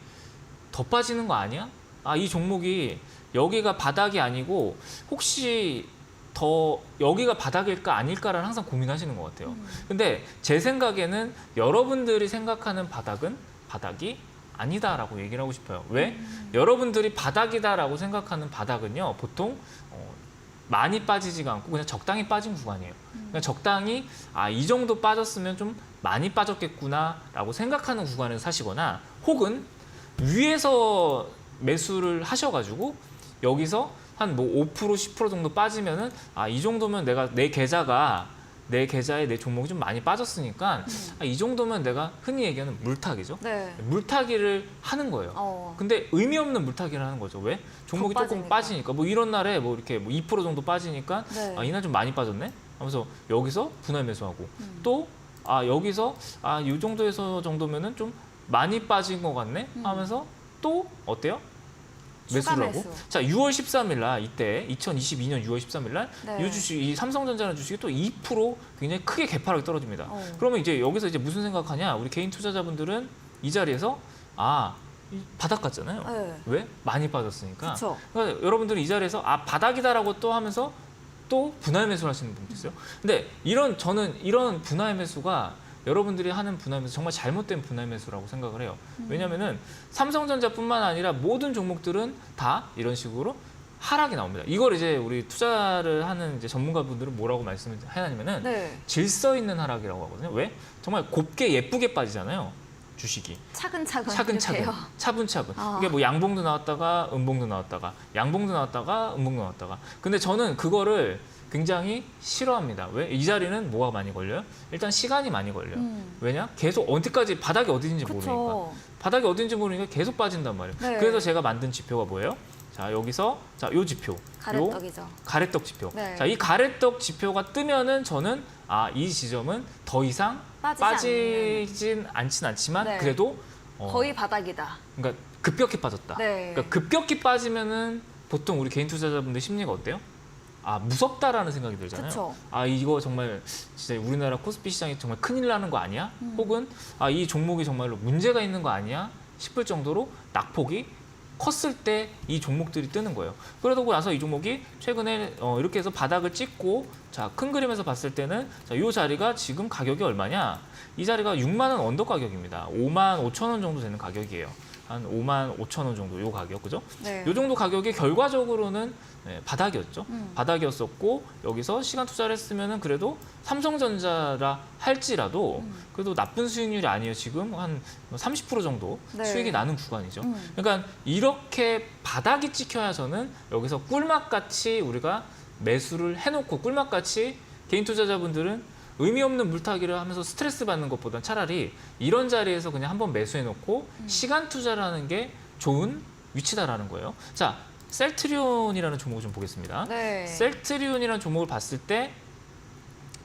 더 빠지는 거 아니야? 아, 이 종목이 여기가 바닥이 아니고 혹시 더 여기가 바닥일까 아닐까라는 항상 고민하시는 것 같아요. 근데 제 생각에는 여러분들이 생각하는 바닥은 바닥이 아니다라고 얘기를 하고 싶어요. 왜? 여러분들이 바닥이다라고 생각하는 바닥은요, 보통 많이 빠지지가 않고 그냥 적당히 빠진 구간이에요. 그냥 적당히 아, 이 정도 빠졌으면 좀 많이 빠졌겠구나라고 생각하는 구간을 사시거나 계속은 위에서 매수를 하셔가지고 여기서 한 뭐 5% 10% 정도 빠지면은 아, 이 정도면 내가 내 계좌에 내 종목이 좀 많이 빠졌으니까 아, 이 정도면 내가 흔히 얘기하는 물타기죠. 네. 물타기를 하는 거예요. 근데 의미 없는 물타기를 하는 거죠. 왜? 종목이 더 조금 빠지니까. 뭐 이런 날에 뭐 이렇게 뭐 2% 정도 빠지니까 네. 아, 이날 좀 많이 빠졌네? 하면서 여기서 분할 매수하고 또 아, 여기서 아, 이 정도에서 정도면은 좀 많이 빠진 것 같네? 하면서 또 어때요? 추가 매수를 하고. 매수. 자, 6월 13일 날 이때 2022년 6월 13일 날 네. 이 주식, 이 삼성전자라는 주식이 또 2% 굉장히 크게 개파락이 떨어집니다. 그러면 이제 여기서 이제 무슨 생각하냐? 우리 개인 투자자분들은 이 자리에서 아, 이 바닥 같잖아요. 네. 왜? 많이 빠졌으니까. 그렇죠. 그러니까 여러분들이 이 자리에서 아, 바닥이다라고 또 하면서 또 분할 매수를 하시는 분도 있어요. 근데 저는 이런 분할 매수가 여러분들이 하는 분할 매수 정말 잘못된 분할 매수라고 생각을 해요. 왜냐면은 삼성전자뿐만 아니라 모든 종목들은 다 이런 식으로 하락이 나옵니다. 이걸 이제 우리 투자를 하는 이제 전문가분들은 뭐라고 말씀을 하냐면은 네. 질서 있는 하락이라고 하거든요. 왜? 정말 곱게 예쁘게 빠지잖아요. 주식이. 차근차근. 이렇게요. 차분차분. 아. 이게 뭐 양봉도 나왔다가 음봉도 나왔다가 양봉도 나왔다가 음봉도 나왔다가. 근데 저는 그거를 굉장히 싫어합니다. 왜? 이 자리는 뭐가 많이 걸려요? 일단 시간이 많이 걸려요. 왜냐? 계속 언제까지 바닥이 어디인지 모르니까. 그렇죠. 바닥이 어딘지 모르니까 계속 빠진단 말이에요. 네. 그래서 제가 만든 지표가 뭐예요? 자, 여기서 자, 요 지표. 요 가래떡이죠. 가래떡 지표. 네. 자, 이 가래떡 지표가 뜨면은 저는 아, 이 지점은 더 이상 빠지진 않진 않지만 네. 그래도 거의 바닥이다. 그러니까 급격히 빠졌다. 네. 그러니까 급격히 빠지면은 보통 우리 개인 투자자분들 심리가 어때요? 아, 무섭다라는 생각이 들잖아요. 그쵸. 아, 이거 정말 진짜 우리나라 코스피 시장이 정말 큰일 나는 거 아니야? 혹은 아, 이 종목이 정말로 문제가 있는 거 아니야? 싶을 정도로 낙폭이 컸을 때 이 종목들이 뜨는 거예요. 그러고 나서 이 종목이 최근에 이렇게 해서 바닥을 찍고 자, 큰 그림에서 봤을 때는 자, 이 자리가 지금 가격이 얼마냐? 이 자리가 6만 원 언더 가격입니다. 5만 5천 원 정도 되는 가격이에요. 한 5만 5천 원 정도 요 가격, 그죠? 네. 요 정도 가격이 결과적으로는 바닥이었죠. 바닥이었었고 여기서 시간 투자를 했으면은 그래도 삼성전자라 할지라도 그래도 나쁜 수익률이 아니에요. 지금 한 30% 정도 네. 수익이 나는 구간이죠. 그러니까 이렇게 바닥이 찍혀야 저는 여기서 꿀맛같이 우리가 매수를 해놓고 꿀맛같이 개인 투자자분들은 의미 없는 물타기를 하면서 스트레스 받는 것보단 차라리 이런 자리에서 그냥 한번 매수해놓고 시간 투자를 하는 게 좋은 위치다라는 거예요. 자, 셀트리온이라는 종목을 좀 보겠습니다. 네. 셀트리온이라는 종목을 봤을 때,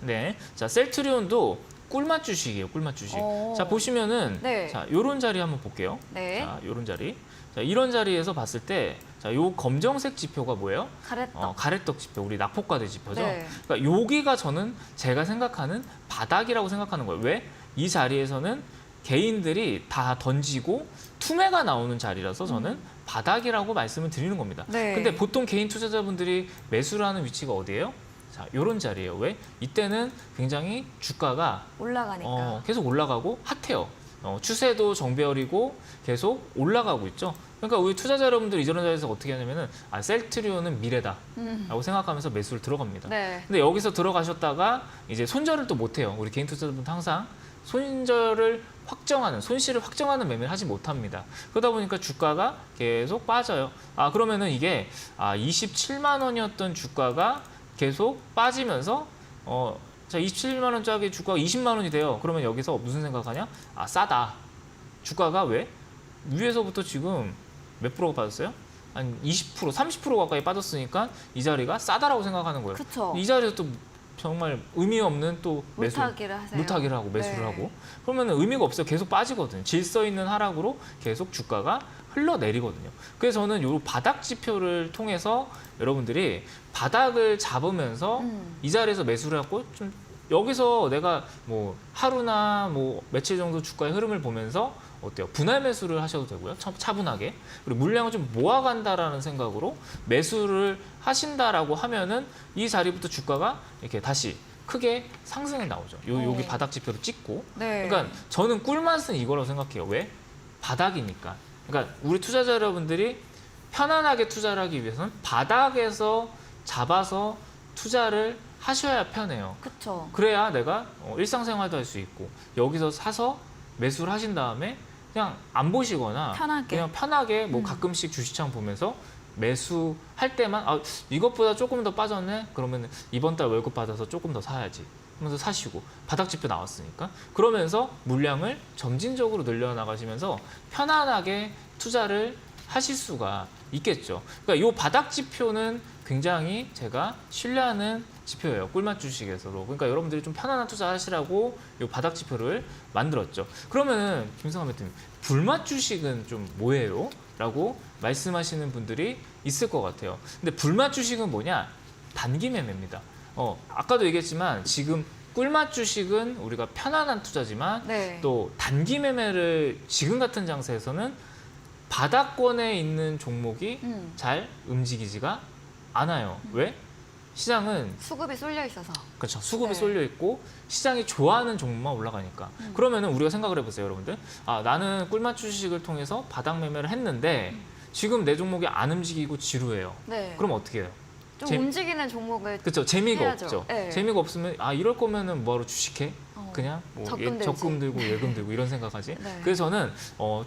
네, 자, 셀트리온도 꿀맛 주식이에요. 꿀맛 주식. 오. 자, 보시면은 네. 자, 요런 자리 한번 볼게요. 네. 자, 요런 자리. 자, 이런 자리에서 봤을 때, 자, 요 검정색 지표가 뭐예요? 가래떡. 가래떡 지표, 우리 낙폭과대 지표죠. 네. 그러니까 여기가 저는 제가 생각하는 바닥이라고 생각하는 거예요. 왜? 이 자리에서는 개인들이 다 던지고 투매가 나오는 자리라서 저는 바닥이라고 말씀을 드리는 겁니다. 네. 근데 보통 개인 투자자분들이 매수를 하는 위치가 어디예요? 자, 요런 자리예요. 왜? 이때는 굉장히 주가가 올라가니까. 계속 올라가고 핫해요. 추세도 정배열이고 계속 올라가고 있죠. 그러니까 우리 투자자 여러분들 이런 자리에서 어떻게 하냐면은 아, 셀트리온은 미래다라고 생각하면서 매수를 들어갑니다. 네. 근데 여기서 들어가셨다가 이제 손절을 또 못해요. 우리 개인 투자자분들 항상 손실을 확정하는 매매를 하지 못합니다. 그러다 보니까 주가가 계속 빠져요. 아, 그러면은 이게 27만 원이었던 주가가 계속 빠지면서 자, 27만 원짜리 주가가 20만 원이 돼요. 그러면 여기서 무슨 생각하냐? 아, 싸다. 주가가 왜? 위에서부터 지금 몇 프로가 빠졌어요? 한 20%, 30% 가까이 빠졌으니까 이 자리가 싸다라고 생각하는 거예요. 그쵸. 이 자리에서 또 정말 의미 없는 또 매수 무타기를 하세요. 무타기를 하고 매수를 네. 하고 그러면 의미가 없어요. 계속 빠지거든요. 질서 있는 하락으로 계속 주가가 흘러내리거든요. 그래서 저는 요 바닥 지표를 통해서 여러분들이 바닥을 잡으면서 이 자리에서 매수를 하고 좀 여기서 내가 뭐 하루나 뭐 며칠 정도 주가의 흐름을 보면서 어때요? 분할 매수를 하셔도 되고요. 차분하게. 그리고 물량을 좀 모아간다라는 생각으로 매수를 하신다라고 하면은 이 자리부터 주가가 이렇게 다시 크게 상승해 나오죠. 여기 바닥 지표를 찍고. 네. 그러니까 저는 꿀맛은 이거라고 생각해요. 왜? 바닥이니까. 그러니까 우리 투자자 여러분들이 편안하게 투자를 하기 위해서는 바닥에서 잡아서 투자를 하셔야 편해요. 그렇죠. 그래야 내가 일상생활도 할 수 있고 여기서 사서 매수를 하신 다음에 그냥 안 보시거나 편하게. 그냥 편하게 뭐 가끔씩 주식창 보면서 매수할 때만 이것보다 조금 더 빠졌네 그러면 이번 달 월급 받아서 조금 더 사야지 하면서 사시고 바닥 지표 나왔으니까 그러면서 물량을 점진적으로 늘려나가시면서 편안하게 투자를 하실 수가 있겠죠. 그러니까 이 바닥 지표는 굉장히 제가 신뢰하는 지표예요. 꿀맛 주식에서도. 그러니까 여러분들이 좀 편안한 투자하시라고 이 바닥 지표를 만들었죠. 그러면은 김성환 대표님, 불맛 주식은 좀 뭐예요? 라고 말씀하시는 분들이 있을 것 같아요. 근데 불맛 주식은 뭐냐? 단기 매매입니다. 아까도 얘기했지만 지금 꿀맛 주식은 우리가 편안한 투자지만 네. 또 단기 매매를 지금 같은 장세에서는 바닥권에 있는 종목이 잘 움직이지가 않아요. 왜? 시장은 수급이 쏠려 있어서. 그렇죠. 수급이 네. 쏠려 있고 시장이 좋아하는 종목만 올라가니까. 그러면은 우리가 생각을 해보세요, 여러분들. 나는 꿀맛 주식을 통해서 바닥 매매를 했는데 지금 내 종목이 안 움직이고 지루해요. 네. 그럼 어떻게 해요? 좀 움직이는 종목을 그렇죠. 재미가 해야죠. 없죠. 네. 재미가 없으면 이럴 거면은 뭐하러 주식해? 그냥 뭐 적금 적금 들지. 들고 예금 들고 이런 생각하지. 네. 그래서 저는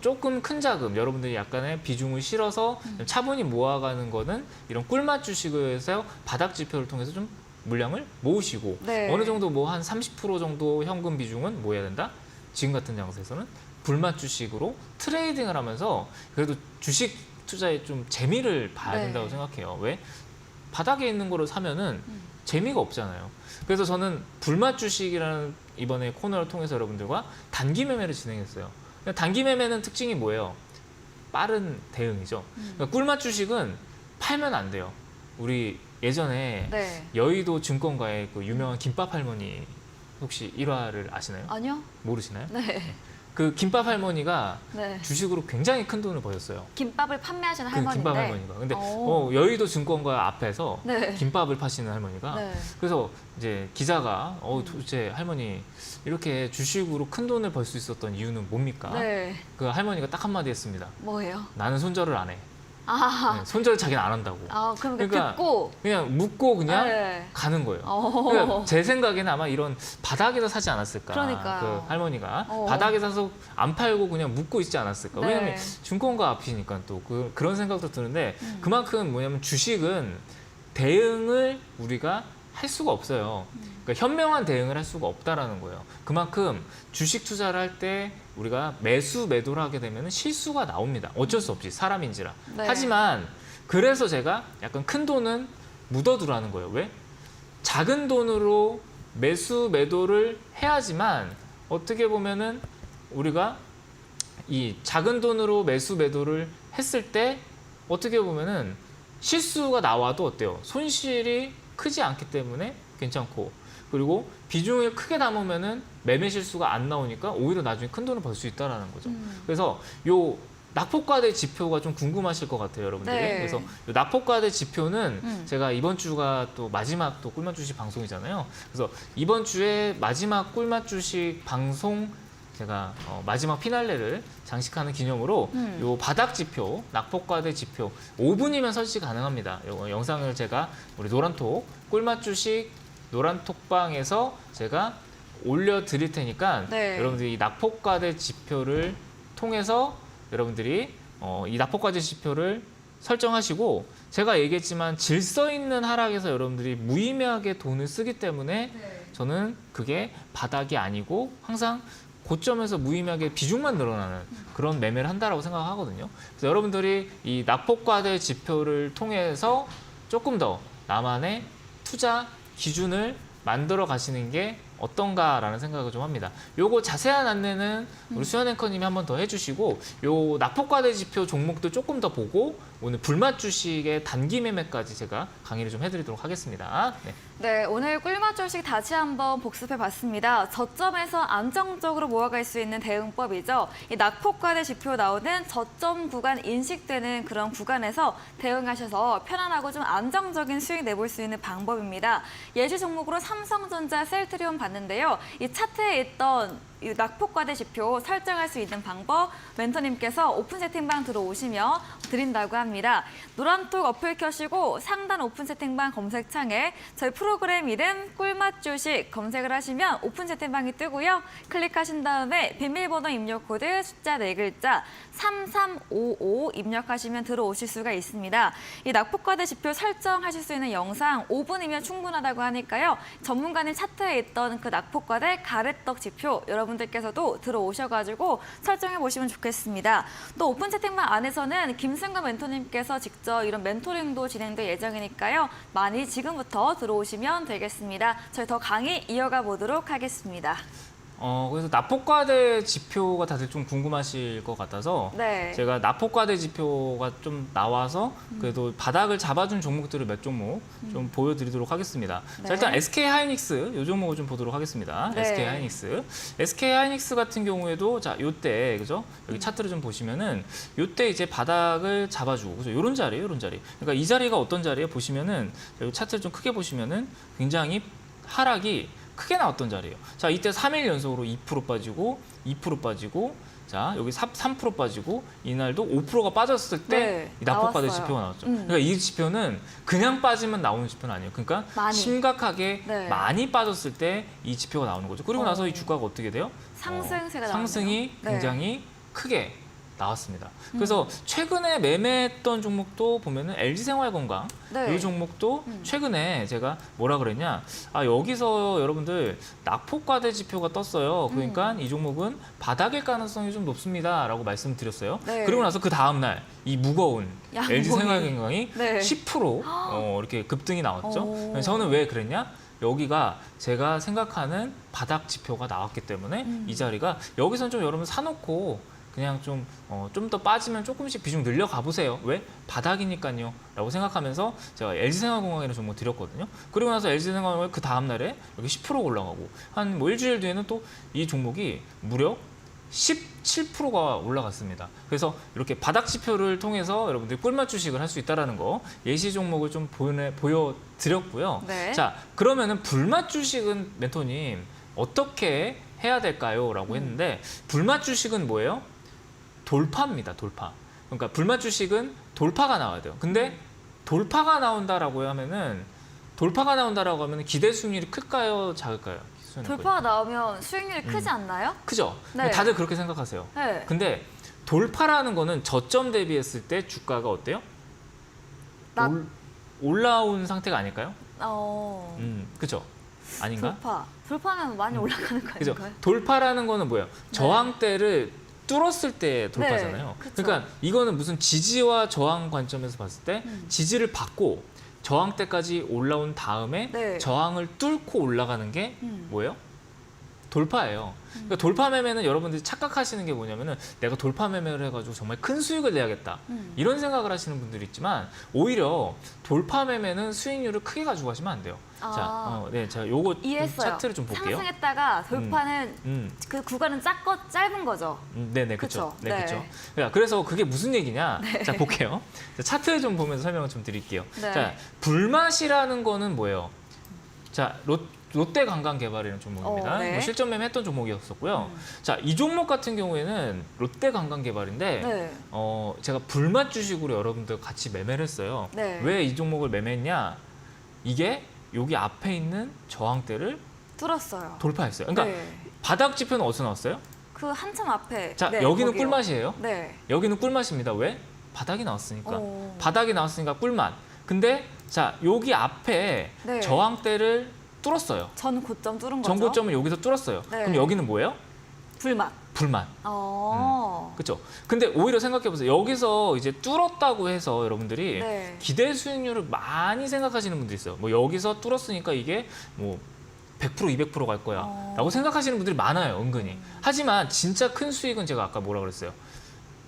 조금 큰 자금 여러분들이 약간의 비중을 실어서 차분히 모아가는 거는 이런 꿀맛 주식에서 바닥 지표를 통해서 좀 물량을 모으시고 네. 어느 정도 뭐 한 30% 정도 현금 비중은 모아야 된다. 지금 같은 장세에서는 불맛 주식으로 트레이딩을 하면서 그래도 주식 투자에 좀 재미를 봐야 네. 된다고 생각해요. 왜? 바닥에 있는 거를 사면은 재미가 없잖아요. 그래서 저는 불맛 주식이라는 이번에 코너를 통해서 여러분들과 단기 매매를 진행했어요. 단기 매매는 특징이 뭐예요? 빠른 대응이죠. 그러니까 꿀맛 주식은 팔면 안 돼요. 우리 예전에 네. 여의도 증권가의 그 유명한 김밥 할머니 혹시 일화를 아시나요? 아니요? 모르시나요? 네. 그 김밥 할머니가 네. 주식으로 굉장히 큰 돈을 버셨어요. 김밥을 판매하시는 그 할머니인데. 김밥 할머니가. 근데 오. 여의도 증권가 앞에서 네. 김밥을 파시는 할머니가 네. 그래서 이제 기자가 도대체 할머니 이렇게 주식으로 큰 돈을 벌 수 있었던 이유는 뭡니까? 네. 그 할머니가 딱 한마디 했습니다. 뭐예요? 나는 손절을 안 해. 아, 네, 손절을 자기는 안 한다고. 그럼 그러니까 듣고. 그냥 묻고 그냥 네. 가는 거예요. 어. 그러니까 제 생각에는 아마 이런 바닥에서 사지 않았을까. 그러니까요. 그 할머니가 어. 바닥에 사서 안 팔고 그냥 묻고 있지 않았을까. 네. 왜냐하면 증권가 앞이니까 또 그런 생각도 드는데 그만큼 뭐냐면 주식은 대응을 우리가 할 수가 없어요. 그러니까 현명한 대응을 할 수가 없다라는 거예요. 그만큼 주식 투자를 할 때 우리가 매수 매도를 하게 되면 실수가 나옵니다. 어쩔 수 없이 사람인지라. 네. 하지만 그래서 제가 약간 큰 돈은 묻어두라는 거예요. 왜? 작은 돈으로 매수 매도를 해야지만 어떻게 보면은 우리가 이 작은 돈으로 매수 매도를 했을 때 어떻게 보면은 실수가 나와도 어때요? 손실이 크지 않기 때문에 괜찮고 그리고 비중을 크게 담으면은 매매 실수가 안 나오니까 오히려 나중에 큰 돈을 벌 수 있다라는 거죠. 그래서 요 낙폭과대 지표가 좀 궁금하실 것 같아요, 여러분들이. 네. 그래서 요 낙폭과대 지표는 제가 이번 주가 또 마지막 또 꿀맛 주식 방송이잖아요. 그래서 이번 주에 마지막 꿀맛 주식 방송 제가 마지막 피날레를 장식하는 기념으로 요 바닥 지표, 낙폭과대 지표 5분이면 설치 가능합니다. 요 영상을 제가 우리 노란톡 꿀맛 주식 노란톡방에서 제가 올려드릴 테니까 네. 여러분들이 이 낙폭과대 지표를 통해서 여러분들이 이 낙폭과대 지표를 설정하시고 제가 얘기했지만 질서 있는 하락에서 여러분들이 무의미하게 돈을 쓰기 때문에 저는 그게 바닥이 아니고 항상 고점에서 무의미하게 비중만 늘어나는 그런 매매를 한다라고 생각하거든요. 그래서 여러분들이 이 낙폭과대 지표를 통해서 조금 더 나만의 투자 기준을 만들어 가시는 게 어떤가라는 생각을 좀 합니다. 요거 자세한 안내는 우리 수현 앵커님이 한 번 더 해주시고 요 낙폭과대 지표 종목도 조금 더 보고 오늘 불맛 주식의 단기 매매까지 제가 강의를 좀 해드리도록 하겠습니다. 네. 네, 오늘 꿀맛 주식 다시 한번 복습해봤습니다. 저점에서 안정적으로 모아갈 수 있는 대응법이죠. 이 낙폭과대 지표 나오는 저점 구간 인식되는 그런 구간에서 대응하셔서 편안하고 좀 안정적인 수익 내볼 수 있는 방법입니다. 예시 종목으로 삼성전자, 셀트리온 봤는데요. 이 차트에 있던 이 낙폭과대 지표 설정할 수 있는 방법 멘토님께서 오픈 채팅방 들어오시면 드린다고 합니다. 노란톡 어플 켜시고 상단 오픈 채팅방 검색창에 저희 프로그램 이름 꿀맛 주식 검색을 하시면 오픈 채팅방이 뜨고요. 클릭하신 다음에 비밀번호 입력 코드 숫자 4글자 3355 입력하시면 들어오실 수가 있습니다. 이 낙폭과대 지표 설정하실 수 있는 영상 5분이면 충분하다고 하니까요. 전문가님 차트에 있던 그 낙폭과대 가래떡 지표 여러분들께서도 들어오셔가지고 설정해 보시면 좋겠습니다. 또 오픈 채팅방 안에서는 김승관 멘토님께서 직접 이런 멘토링도 진행될 예정이니까요. 많이 지금부터 들어오시면 되겠습니다. 저희 더 강의 이어가 보도록 하겠습니다. 그래서 낙폭과대 지표가 다들 좀 궁금하실 것 같아서 네. 제가 낙폭과대 지표가 좀 나와서 그래도 바닥을 잡아준 종목들을 몇 종목 좀 보여드리도록 하겠습니다. 네. 자, 일단 SK 하이닉스 이 종목을 좀 보도록 하겠습니다. 네. SK 하이닉스. SK 하이닉스 같은 경우에도 자, 요때 그죠? 여기 차트를 좀 보시면은 요때 이제 바닥을 잡아주고 그죠? 요런 자리예요, 요런 자리. 그러니까 이 자리가 어떤 자리에 보시면은 여기 차트를 좀 크게 보시면은 굉장히 하락이 크게 나왔던 자리예요. 자, 이때 3일 연속으로 2% 빠지고 2% 빠지고 자, 여기 3% 빠지고 이날도 5%가 빠졌을 때 네, 이 낙폭과대 나왔어요. 지표가 나왔죠. 그러니까 이 지표는 그냥 빠지면 나오는 지표는 아니에요. 그러니까 많이. 심각하게 네. 많이 빠졌을 때 이 지표가 나오는 거죠. 그리고 나서 이 주가가 어떻게 돼요? 상승세가 나왔네요. 상승이 네. 굉장히 크게 나왔습니다. 그래서 최근에 매매했던 종목도 보면은 LG생활건강 네. 이 종목도 최근에 제가 뭐라 그랬냐? 여기서 여러분들 낙폭과대 지표가 떴어요. 그러니까 이 종목은 바닥일 가능성이 좀 높습니다라고 말씀드렸어요. 네. 그리고 나서 그 다음 날 이 무거운 양봉이. LG생활건강이 네. 10% 이렇게 급등이 나왔죠. 오. 저는 왜 그랬냐? 여기가 제가 생각하는 바닥 지표가 나왔기 때문에 이 자리가 여기선 좀 여러분 사놓고 그냥 좀 더 빠지면 조금씩 비중 늘려 가보세요. 왜? 바닥이니까요. 라고 생각하면서 제가 LG생활건강이라는 종목 드렸거든요. 그리고 나서 LG생활건강이 그 다음날에 여기 10% 올라가고 한 뭐 일주일 뒤에는 또 이 종목이 무려 17%가 올라갔습니다. 그래서 이렇게 바닥 지표를 통해서 여러분들이 꿀맛 주식을 할 수 있다는 거 예시 종목을 좀 보여드렸고요. 네. 자, 그러면은 불맛 주식은 멘토님 어떻게 해야 될까요? 라고 했는데 불맛 주식은 뭐예요? 돌파입니다. 돌파. 그러니까 불맛 주식은 돌파가 나와야 돼요. 근데 돌파가 나온다라고 하면은 기대 수익률이 클까요? 작을까요? 돌파가 나오면 수익률이 크지 않나요? 크죠? 네. 다들 그렇게 생각하세요. 네. 근데 돌파라는 거는 저점 대비했을 때 주가가 어때요? 올라온 상태가 아닐까요? 그죠? 아닌가? 돌파는 많이 올라가는 거 그죠? 아닌가요? 돌파라는 거는 뭐예요? 저항대를 뚫었을 때 돌파잖아요. 네, 그쵸. 그러니까 이거는 무슨 지지와 저항 관점에서 봤을 때 지지를 받고 저항대까지 올라온 다음에 네. 저항을 뚫고 올라가는 게 뭐예요? 돌파예요. 그러니까 돌파 매매는 여러분들이 착각하시는 게 뭐냐면은 내가 돌파 매매를 해가지고 정말 큰 수익을 내야겠다 이런 생각을 하시는 분들이 있지만 오히려 돌파 매매는 수익률을 크게 가지고 가시면 안 돼요. 자, 제가 요거 이해했어요. 차트를 좀 볼게요. 상승했다가 돌파는 그 구간은 짧은 거죠. 네네, 그쵸? 그렇죠. 네, 네. 그렇죠. 그래서 그게 무슨 얘기냐? 자, 볼게요. 자, 차트 좀 보면서 설명을 좀 드릴게요. 네. 자, 불맛이라는 거는 뭐예요? 자, 롯데관광개발이라는 종목입니다. 네. 뭐 실전 매매했던 종목이었었고요. 자, 이 종목 같은 경우에는 롯데관광개발인데 네. 제가 불맛 주식으로 여러분들 같이 매매를 했어요. 네. 왜 이 종목을 매매했냐? 이게 여기 앞에 있는 저항대를 뚫었어요. 돌파했어요. 그러니까 네. 바닥 지표는 어디서 나왔어요? 그 한참 앞에. 자, 네, 여기는 거기요. 꿀맛이에요. 네. 여기는 꿀맛입니다. 왜? 바닥이 나왔으니까. 오. 바닥이 나왔으니까 꿀맛. 근데 자, 여기 앞에 네. 저항대를 뚫었어요. 전 고점 뚫은 거죠. 전고점을 여기서 뚫었어요. 네. 그럼 여기는 뭐예요? 불맛. 불맛. 어. 그렇죠? 근데 오히려 생각해 보세요. 여기서 이제 뚫었다고 해서 여러분들이 네. 기대 수익률을 많이 생각하시는 분들이 있어요. 뭐 여기서 뚫었으니까 이게 뭐 100% 200% 갈 거야 라고 생각하시는 분들이 많아요, 은근히. 하지만 진짜 큰 수익은 제가 아까 뭐라 그랬어요?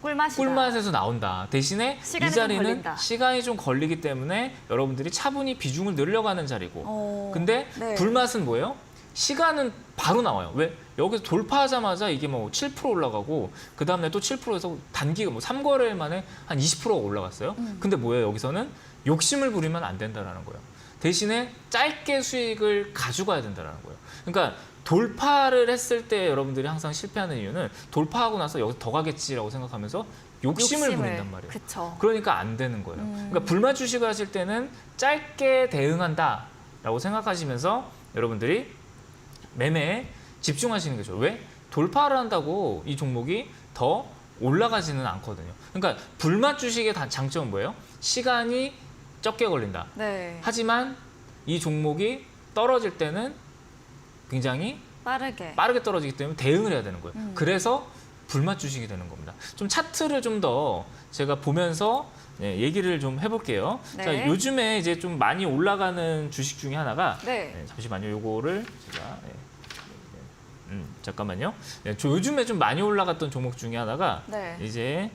꿀맛이다. 꿀맛에서 나온다. 대신에 시간이 이 좀 자리는 걸린다. 시간이 좀 걸리기 때문에 여러분들이 차분히 비중을 늘려가는 자리고. 근데 네. 불맛은 뭐예요? 시간은 바로 나와요. 왜? 여기서 돌파하자마자 이게 뭐 7% 올라가고 그 다음날 또 7%에서 단기가 뭐 3거래일 만에 한 20%가 올라갔어요. 근데 뭐예요? 여기서는 욕심을 부리면 안 된다라는 거예요. 대신에 짧게 수익을 가져가야 된다는 거예요. 그러니까 돌파를 했을 때 여러분들이 항상 실패하는 이유는 돌파하고 나서 여기서 더 가겠지라고 생각하면서 욕심을 부린단 말이에요. 그쵸. 그러니까 안 되는 거예요. 그러니까 불맛 주식을 하실 때는 짧게 대응한다라고 생각하시면서 여러분들이 매매에 집중하시는 게 좋아요. 왜? 돌파를 한다고 이 종목이 더 올라가지는 않거든요. 그러니까 불맛 주식의 장점은 뭐예요? 시간이 적게 걸린다. 네. 하지만 이 종목이 떨어질 때는 굉장히 빠르게 떨어지기 때문에 대응을 해야 되는 거예요. 그래서 불맛 주식이 되는 겁니다. 좀 차트를 좀 더 제가 보면서 얘기를 좀 해볼게요. 네. 자, 요즘에 이제 좀 많이 올라가는 주식 중에 하나가 네. 잠시만요. 요거를 제가 잠깐만요. 요즘에 좀 많이 올라갔던 종목 중에 하나가 네. 이제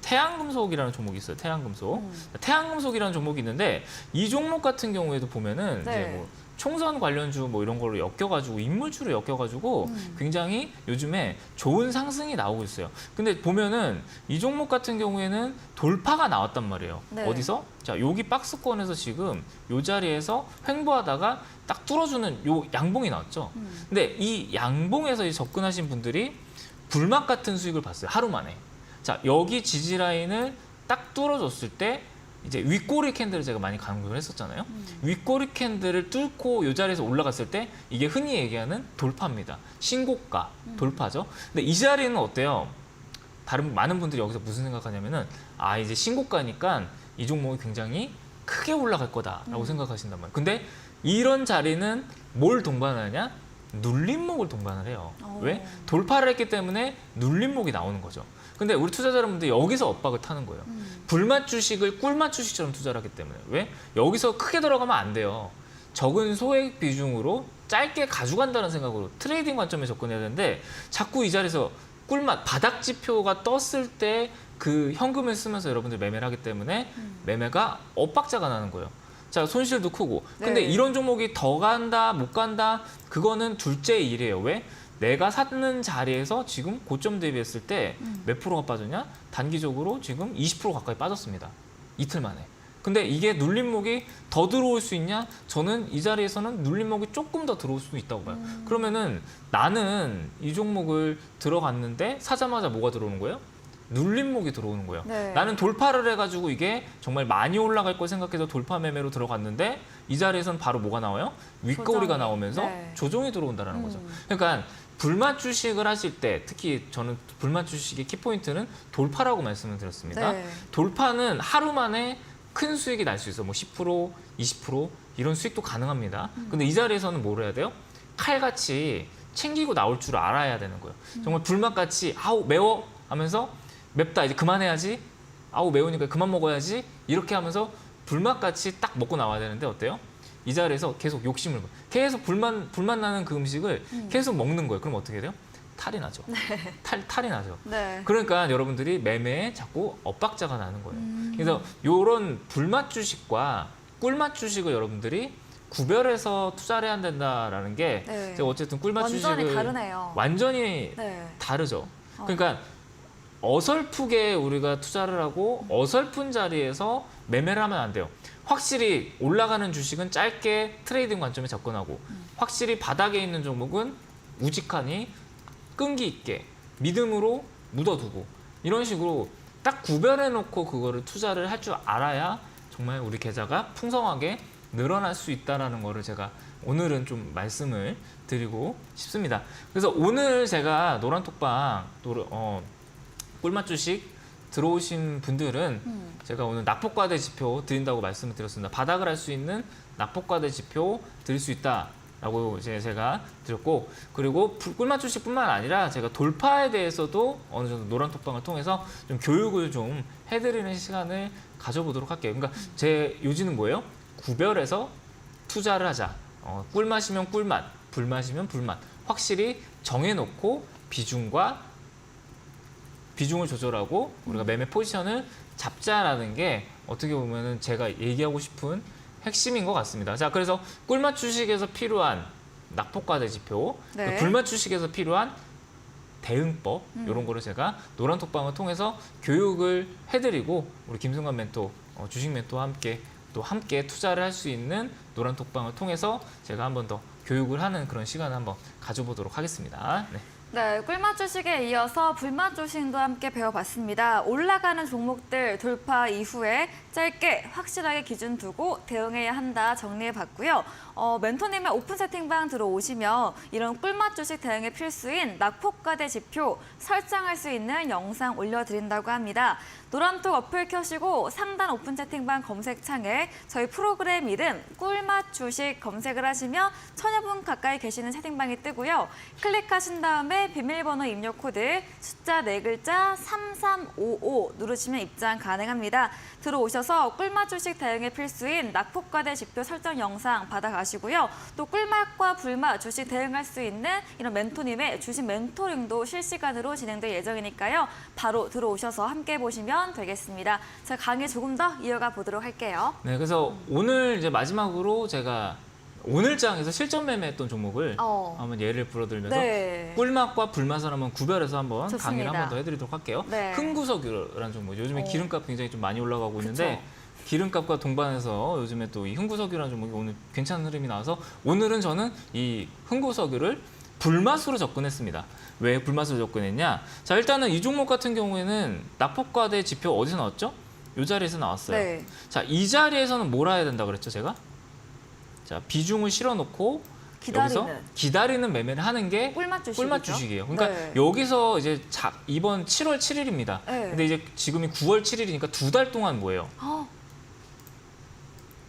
태양금속이라는 종목이 있어요. 태양금속. 태양금속이라는 종목이 있는데 이 종목 같은 경우에도 보면은 네. 이제 뭐 총선 관련주 뭐 이런 걸로 엮여가지고 인물주로 엮여가지고 굉장히 요즘에 좋은 상승이 나오고 있어요. 근데 보면은 이 종목 같은 경우에는 돌파가 나왔단 말이에요. 네. 어디서? 자, 여기 박스권에서 지금 요 자리에서 횡보하다가 딱 뚫어주는 요 양봉이 나왔죠. 근데 이 양봉에서 접근하신 분들이 불맛 같은 수익을 봤어요. 하루 만에. 자, 여기 지지 라인을 딱 뚫어줬을 때 이제 윗꼬리 캔들을 제가 많이 강조를 했었잖아요. 윗꼬리 캔들을 뚫고 이 자리에서 올라갔을 때 이게 흔히 얘기하는 돌파입니다. 신고가 돌파죠. 근데 이 자리는 어때요? 많은 분들이 여기서 무슨 생각하냐면은 이제 신고가니까 이 종목이 굉장히 크게 올라갈 거다라고 생각하신단 말이에요. 근데 이런 자리는 뭘 동반하냐? 눌림목을 동반을 해요. 왜? 돌파를 했기 때문에 눌림목이 나오는 거죠. 근데 우리 투자자 여러분들 여기서 엇박을 타는 거예요. 불맛 주식을 꿀맛 주식처럼 투자를 하기 때문에. 왜? 여기서 크게 들어가면 안 돼요. 적은 소액 비중으로 짧게 가져간다는 생각으로 트레이딩 관점에 접근해야 되는데 자꾸 이 자리에서 꿀맛, 바닥 지표가 떴을 때 그 현금을 쓰면서 여러분들 매매를 하기 때문에 매매가 엇박자가 나는 거예요. 자, 손실도 크고. 근데 네. 이런 종목이 더 간다, 못 간다, 그거는 둘째 일이에요. 왜? 내가 샀는 자리에서 지금 고점 대비했을 때 몇 프로가 빠졌냐? 단기적으로 지금 20% 가까이 빠졌습니다. 이틀 만에. 근데 이게 눌림목이 더 들어올 수 있냐? 저는 이 자리에서는 눌림목이 조금 더 들어올 수도 있다고 봐요. 그러면은 나는 이 종목을 들어갔는데 사자마자 뭐가 들어오는 거예요? 눌림목이 들어오는 거예요. 네. 나는 돌파를 해가지고 이게 정말 많이 올라갈 걸 생각해서 돌파 매매로 들어갔는데 이 자리에서는 바로 뭐가 나와요? 윗거리가 조정이. 나오면서 네. 조정이 들어온다는 거죠. 그러니까 불맛 주식을 하실 때 특히 저는 불맛 주식의 키포인트는 돌파라고 말씀을 드렸습니다. 네. 돌파는 하루 만에 큰 수익이 날 수 있어요. 뭐 10%, 20% 이런 수익도 가능합니다. 근데 이 자리에서는 뭘 해야 돼요? 칼같이 챙기고 나올 줄 알아야 되는 거예요. 정말 불맛같이 아우 매워 하면서 맵다 이제 그만해야지, 아우 매우니까 그만 먹어야지 이렇게 하면서 불맛같이 딱 먹고 나와야 되는데 어때요? 이 자리에서 계속 욕심을 계속 불맛 나는 그 음식을 계속 먹는 거예요. 그럼 어떻게 돼요? 탈이 나죠. 탈이 나죠. 네. 그러니까 여러분들이 매매에 자꾸 엇박자가 나는 거예요. 그래서 이런 불맛 주식과 꿀맛 주식을 여러분들이 구별해서 투자를 해야 된다라는 게 네. 제가 어쨌든 꿀맛 완전히 주식을 다르네요. 완전히 네. 다르죠. 그러니까 어설프게 우리가 투자를 하고 어설픈 자리에서 매매를 하면 안 돼요. 확실히 올라가는 주식은 짧게 트레이딩 관점에 접근하고 확실히 바닥에 있는 종목은 우직하니 끈기 있게 믿음으로 묻어두고 이런 식으로 딱 구별해놓고 그거를 투자를 할 줄 알아야 정말 우리 계좌가 풍성하게 늘어날 수 있다는 거를 제가 오늘은 좀 말씀을 드리고 싶습니다. 그래서 오늘 제가 노란톡방 꿀맛 주식 들어오신 분들은 제가 오늘 낙폭과대 지표 드린다고 말씀을 드렸습니다. 바닥을 할 수 있는 낙폭과대 지표 드릴 수 있다라고 이제 제가 드렸고, 그리고 꿀맛 주식뿐만 아니라 제가 돌파에 대해서도 어느 정도 노란톡방을 통해서 좀 교육을 좀 해드리는 시간을 가져보도록 할게요. 그러니까 제 요지는 뭐예요? 구별해서 투자를 하자. 꿀맛이면 꿀맛, 불맛이면 불맛 확실히 정해놓고 비중을 조절하고 우리가 매매 포지션을 잡자라는 게 어떻게 보면은 제가 얘기하고 싶은 핵심인 것 같습니다. 자, 그래서 꿀맛 주식에서 필요한 낙폭과대 지표, 네. 불맛 주식에서 필요한 대응법 이런 거를 제가 노란톡방을 통해서 교육을 해드리고 우리 김승관 멘토, 주식 멘토와 함께 투자를 할 수 있는 노란톡방을 통해서 제가 한 번 더 교육을 하는 그런 시간을 한번 가져보도록 하겠습니다. 네. 네, 꿀맛 주식에 이어서 불맛 주식도 함께 배워봤습니다. 올라가는 종목들 돌파 이후에 짧게 확실하게 기준 두고 대응해야 한다 정리해봤고요. 멘토님의 오픈 채팅방 들어오시면 이런 꿀맛 주식 대응에 필수인 낙폭과대 지표 설정할 수 있는 영상 올려드린다고 합니다. 노란톡 어플 켜시고 상단 오픈 채팅방 검색창에 저희 프로그램 이름 꿀맛 주식 검색을 하시면 1000여 분 가까이 계시는 채팅방이 뜨고요. 클릭하신 다음에 비밀번호 입력 코드 숫자 4글자 3355 누르시면 입장 가능합니다. 들어오셔서 꿀맛 주식 대응에 필수인 낙폭과대 지표 설정 영상 받아가시고요. 또 꿀맛과 불맛 주식 대응할 수 있는 이런 멘토님의 주식 멘토링도 실시간으로 진행될 예정이니까요. 바로 들어오셔서 함께 보시면 되겠습니다. 자, 강의 조금 더 이어가 보도록 할게요. 네, 그래서 오늘 이제 마지막으로 제가 오늘 장에서 실전 매매했던 종목을 한번 예를 불어들면서 네. 꿀맛과 불맛을 한번 구별해서 한번 좋습니다. 강의를 한번 더 해드리도록 할게요. 네. 흥구석유라는 종목이죠. 요즘에 기름값 굉장히 좀 많이 올라가고 있는데 그쵸. 기름값과 동반해서 요즘에 또 이 흥구석유라는 종목이 오늘 괜찮은 흐름이 나와서 오늘은 저는 이 흥구석유를 불맛으로 접근했습니다. 왜 불맛으로 접근했냐? 자, 일단은 이 종목 같은 경우에는 낙폭과대 지표 어디서 나왔죠? 이 자리에서 나왔어요. 네. 자, 이 자리에서는 뭘 해야 된다 그랬죠, 제가? 자, 비중을 실어놓고 여기서 기다리는 매매를 하는 게 꿀맛 주식이죠. 꿀맛 주식이에요. 그러니까 네. 여기서 이제 이번 7월 7일입니다. 네. 근데 이제 지금이 9월 7일이니까 2달 동안 뭐예요?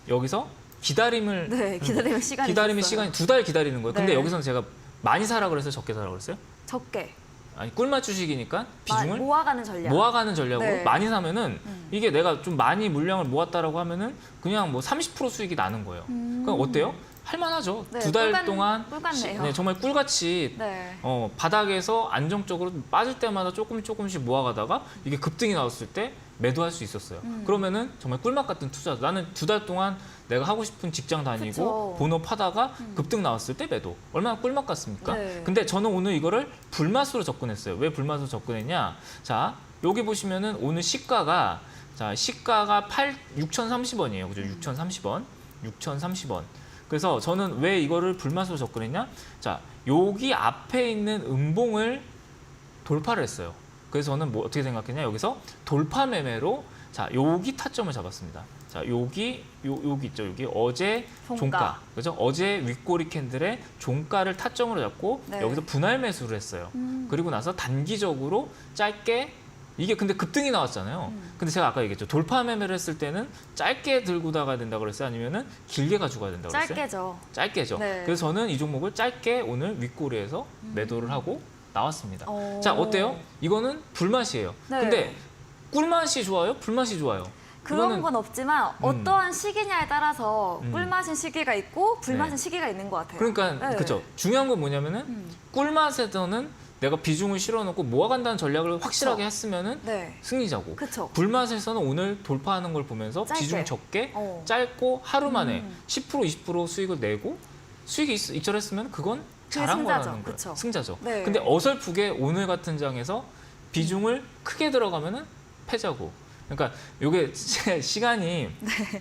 여기서 기다림을 네, 기다리면 시간이 기다림의 있었어요. 시간이 2달 기다리는 거예요. 근데 네. 여기서는 제가 많이 사라 그랬어요, 적게 사라 그랬어요? 적게 아니, 꿀맛 주식이니까 비중을 모아가는 전략. 모아가는 전략으로 네. 많이 사면은 이게 내가 좀 많이 물량을 모았다라고 하면은 그냥 뭐 30% 수익이 나는 거예요. 그럼 어때요? 할만하죠. 네, 2달 동안 꿀같네요. 네, 정말 꿀같이 네. 바닥에서 안정적으로 빠질 때마다 조금씩 모아가다가 이게 급등이 나왔을 때 매도할 수 있었어요. 그러면은 정말 꿀맛 같은 투자. 나는 2달 동안 내가 하고 싶은 직장 다니고 그쵸. 본업 하다가 급등 나왔을 때 매도. 얼마나 꿀맛 같습니까? 네. 근데 저는 오늘 이거를 불맛으로 접근했어요. 왜 불맛으로 접근했냐? 자, 여기 보시면은 오늘 시가가 6,030원이에요. 그죠? 6,030원. 6,030원. 그래서 저는 왜 이거를 불맛으로 접근했냐? 자, 여기 앞에 있는 음봉을 돌파를 했어요. 그래서 저는 뭐 어떻게 생각했냐? 여기서 돌파 매매로 자, 여기 타점을 잡았습니다. 자, 여기 있죠. 여기 어제 종가. 그죠? 어제 윗꼬리 캔들의 종가를 타점으로 잡고 네. 여기서 분할 매수를 했어요. 그리고 나서 단기적으로 짧게 이게 근데 급등이 나왔잖아요. 근데 제가 아까 얘기했죠. 돌파 매매를 했을 때는 짧게 들고 나가야 된다고 그랬어요? 아니면은 길게 가지고 가야 된다고 그랬어요? 짧게죠. 짧게죠. 네. 그래서 저는 이 종목을 짧게 오늘 윗꼬리에서 매도를 하고 나왔습니다. 자, 어때요? 이거는 불맛이에요. 네. 근데 꿀맛이 좋아요? 불맛이 좋아요? 그런 이거는 건 없지만 어떠한 시기냐에 따라서 음. 꿀맛인 시기가 있고 불맛인 네. 시기가 있는 것 같아요. 그러니까 네. 그렇죠. 중요한 건 뭐냐면은 꿀맛에서는 내가 비중을 실어놓고 모아간다는 전략을 확실하게 그쵸. 했으면은 네. 승리자고. 그쵸. 불맛에서는 오늘 돌파하는 걸 보면서 짧게. 비중 적게 어. 짧고 하루 만에 10% 20% 수익을 내고 수익이 익절했으면 그건 잘한 승자죠. 거라는 거예요. 그쵸. 승자죠. 네. 근데 어설프게 오늘 같은 장에서 비중을 크게 들어가면은 패자고. 그러니까 이게 시간이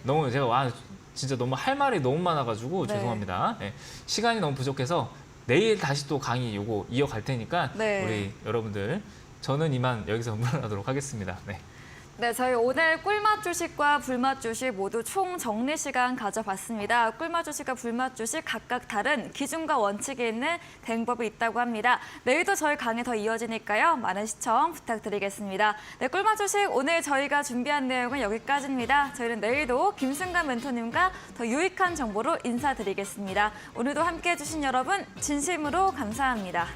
너무 제가 진짜 너무 할 말이 너무 많아가지고 네. 죄송합니다. 네. 시간이 너무 부족해서 내일 다시 또 강의 요거 이어갈 테니까 네. 우리 여러분들 저는 이만 여기서 물러나도록 하겠습니다. 네. 네, 저희 오늘 꿀맛 주식과 불맛 주식 모두 총 정리 시간 가져봤습니다. 꿀맛 주식과 불맛 주식 각각 다른 기준과 원칙이 있는 대응법이 있다고 합니다. 내일도 저희 강의 더 이어지니까요. 많은 시청 부탁드리겠습니다. 네, 꿀맛 주식 오늘 저희가 준비한 내용은 여기까지입니다. 저희는 내일도 김승관 멘토님과 더 유익한 정보로 인사드리겠습니다. 오늘도 함께해 주신 여러분 진심으로 감사합니다.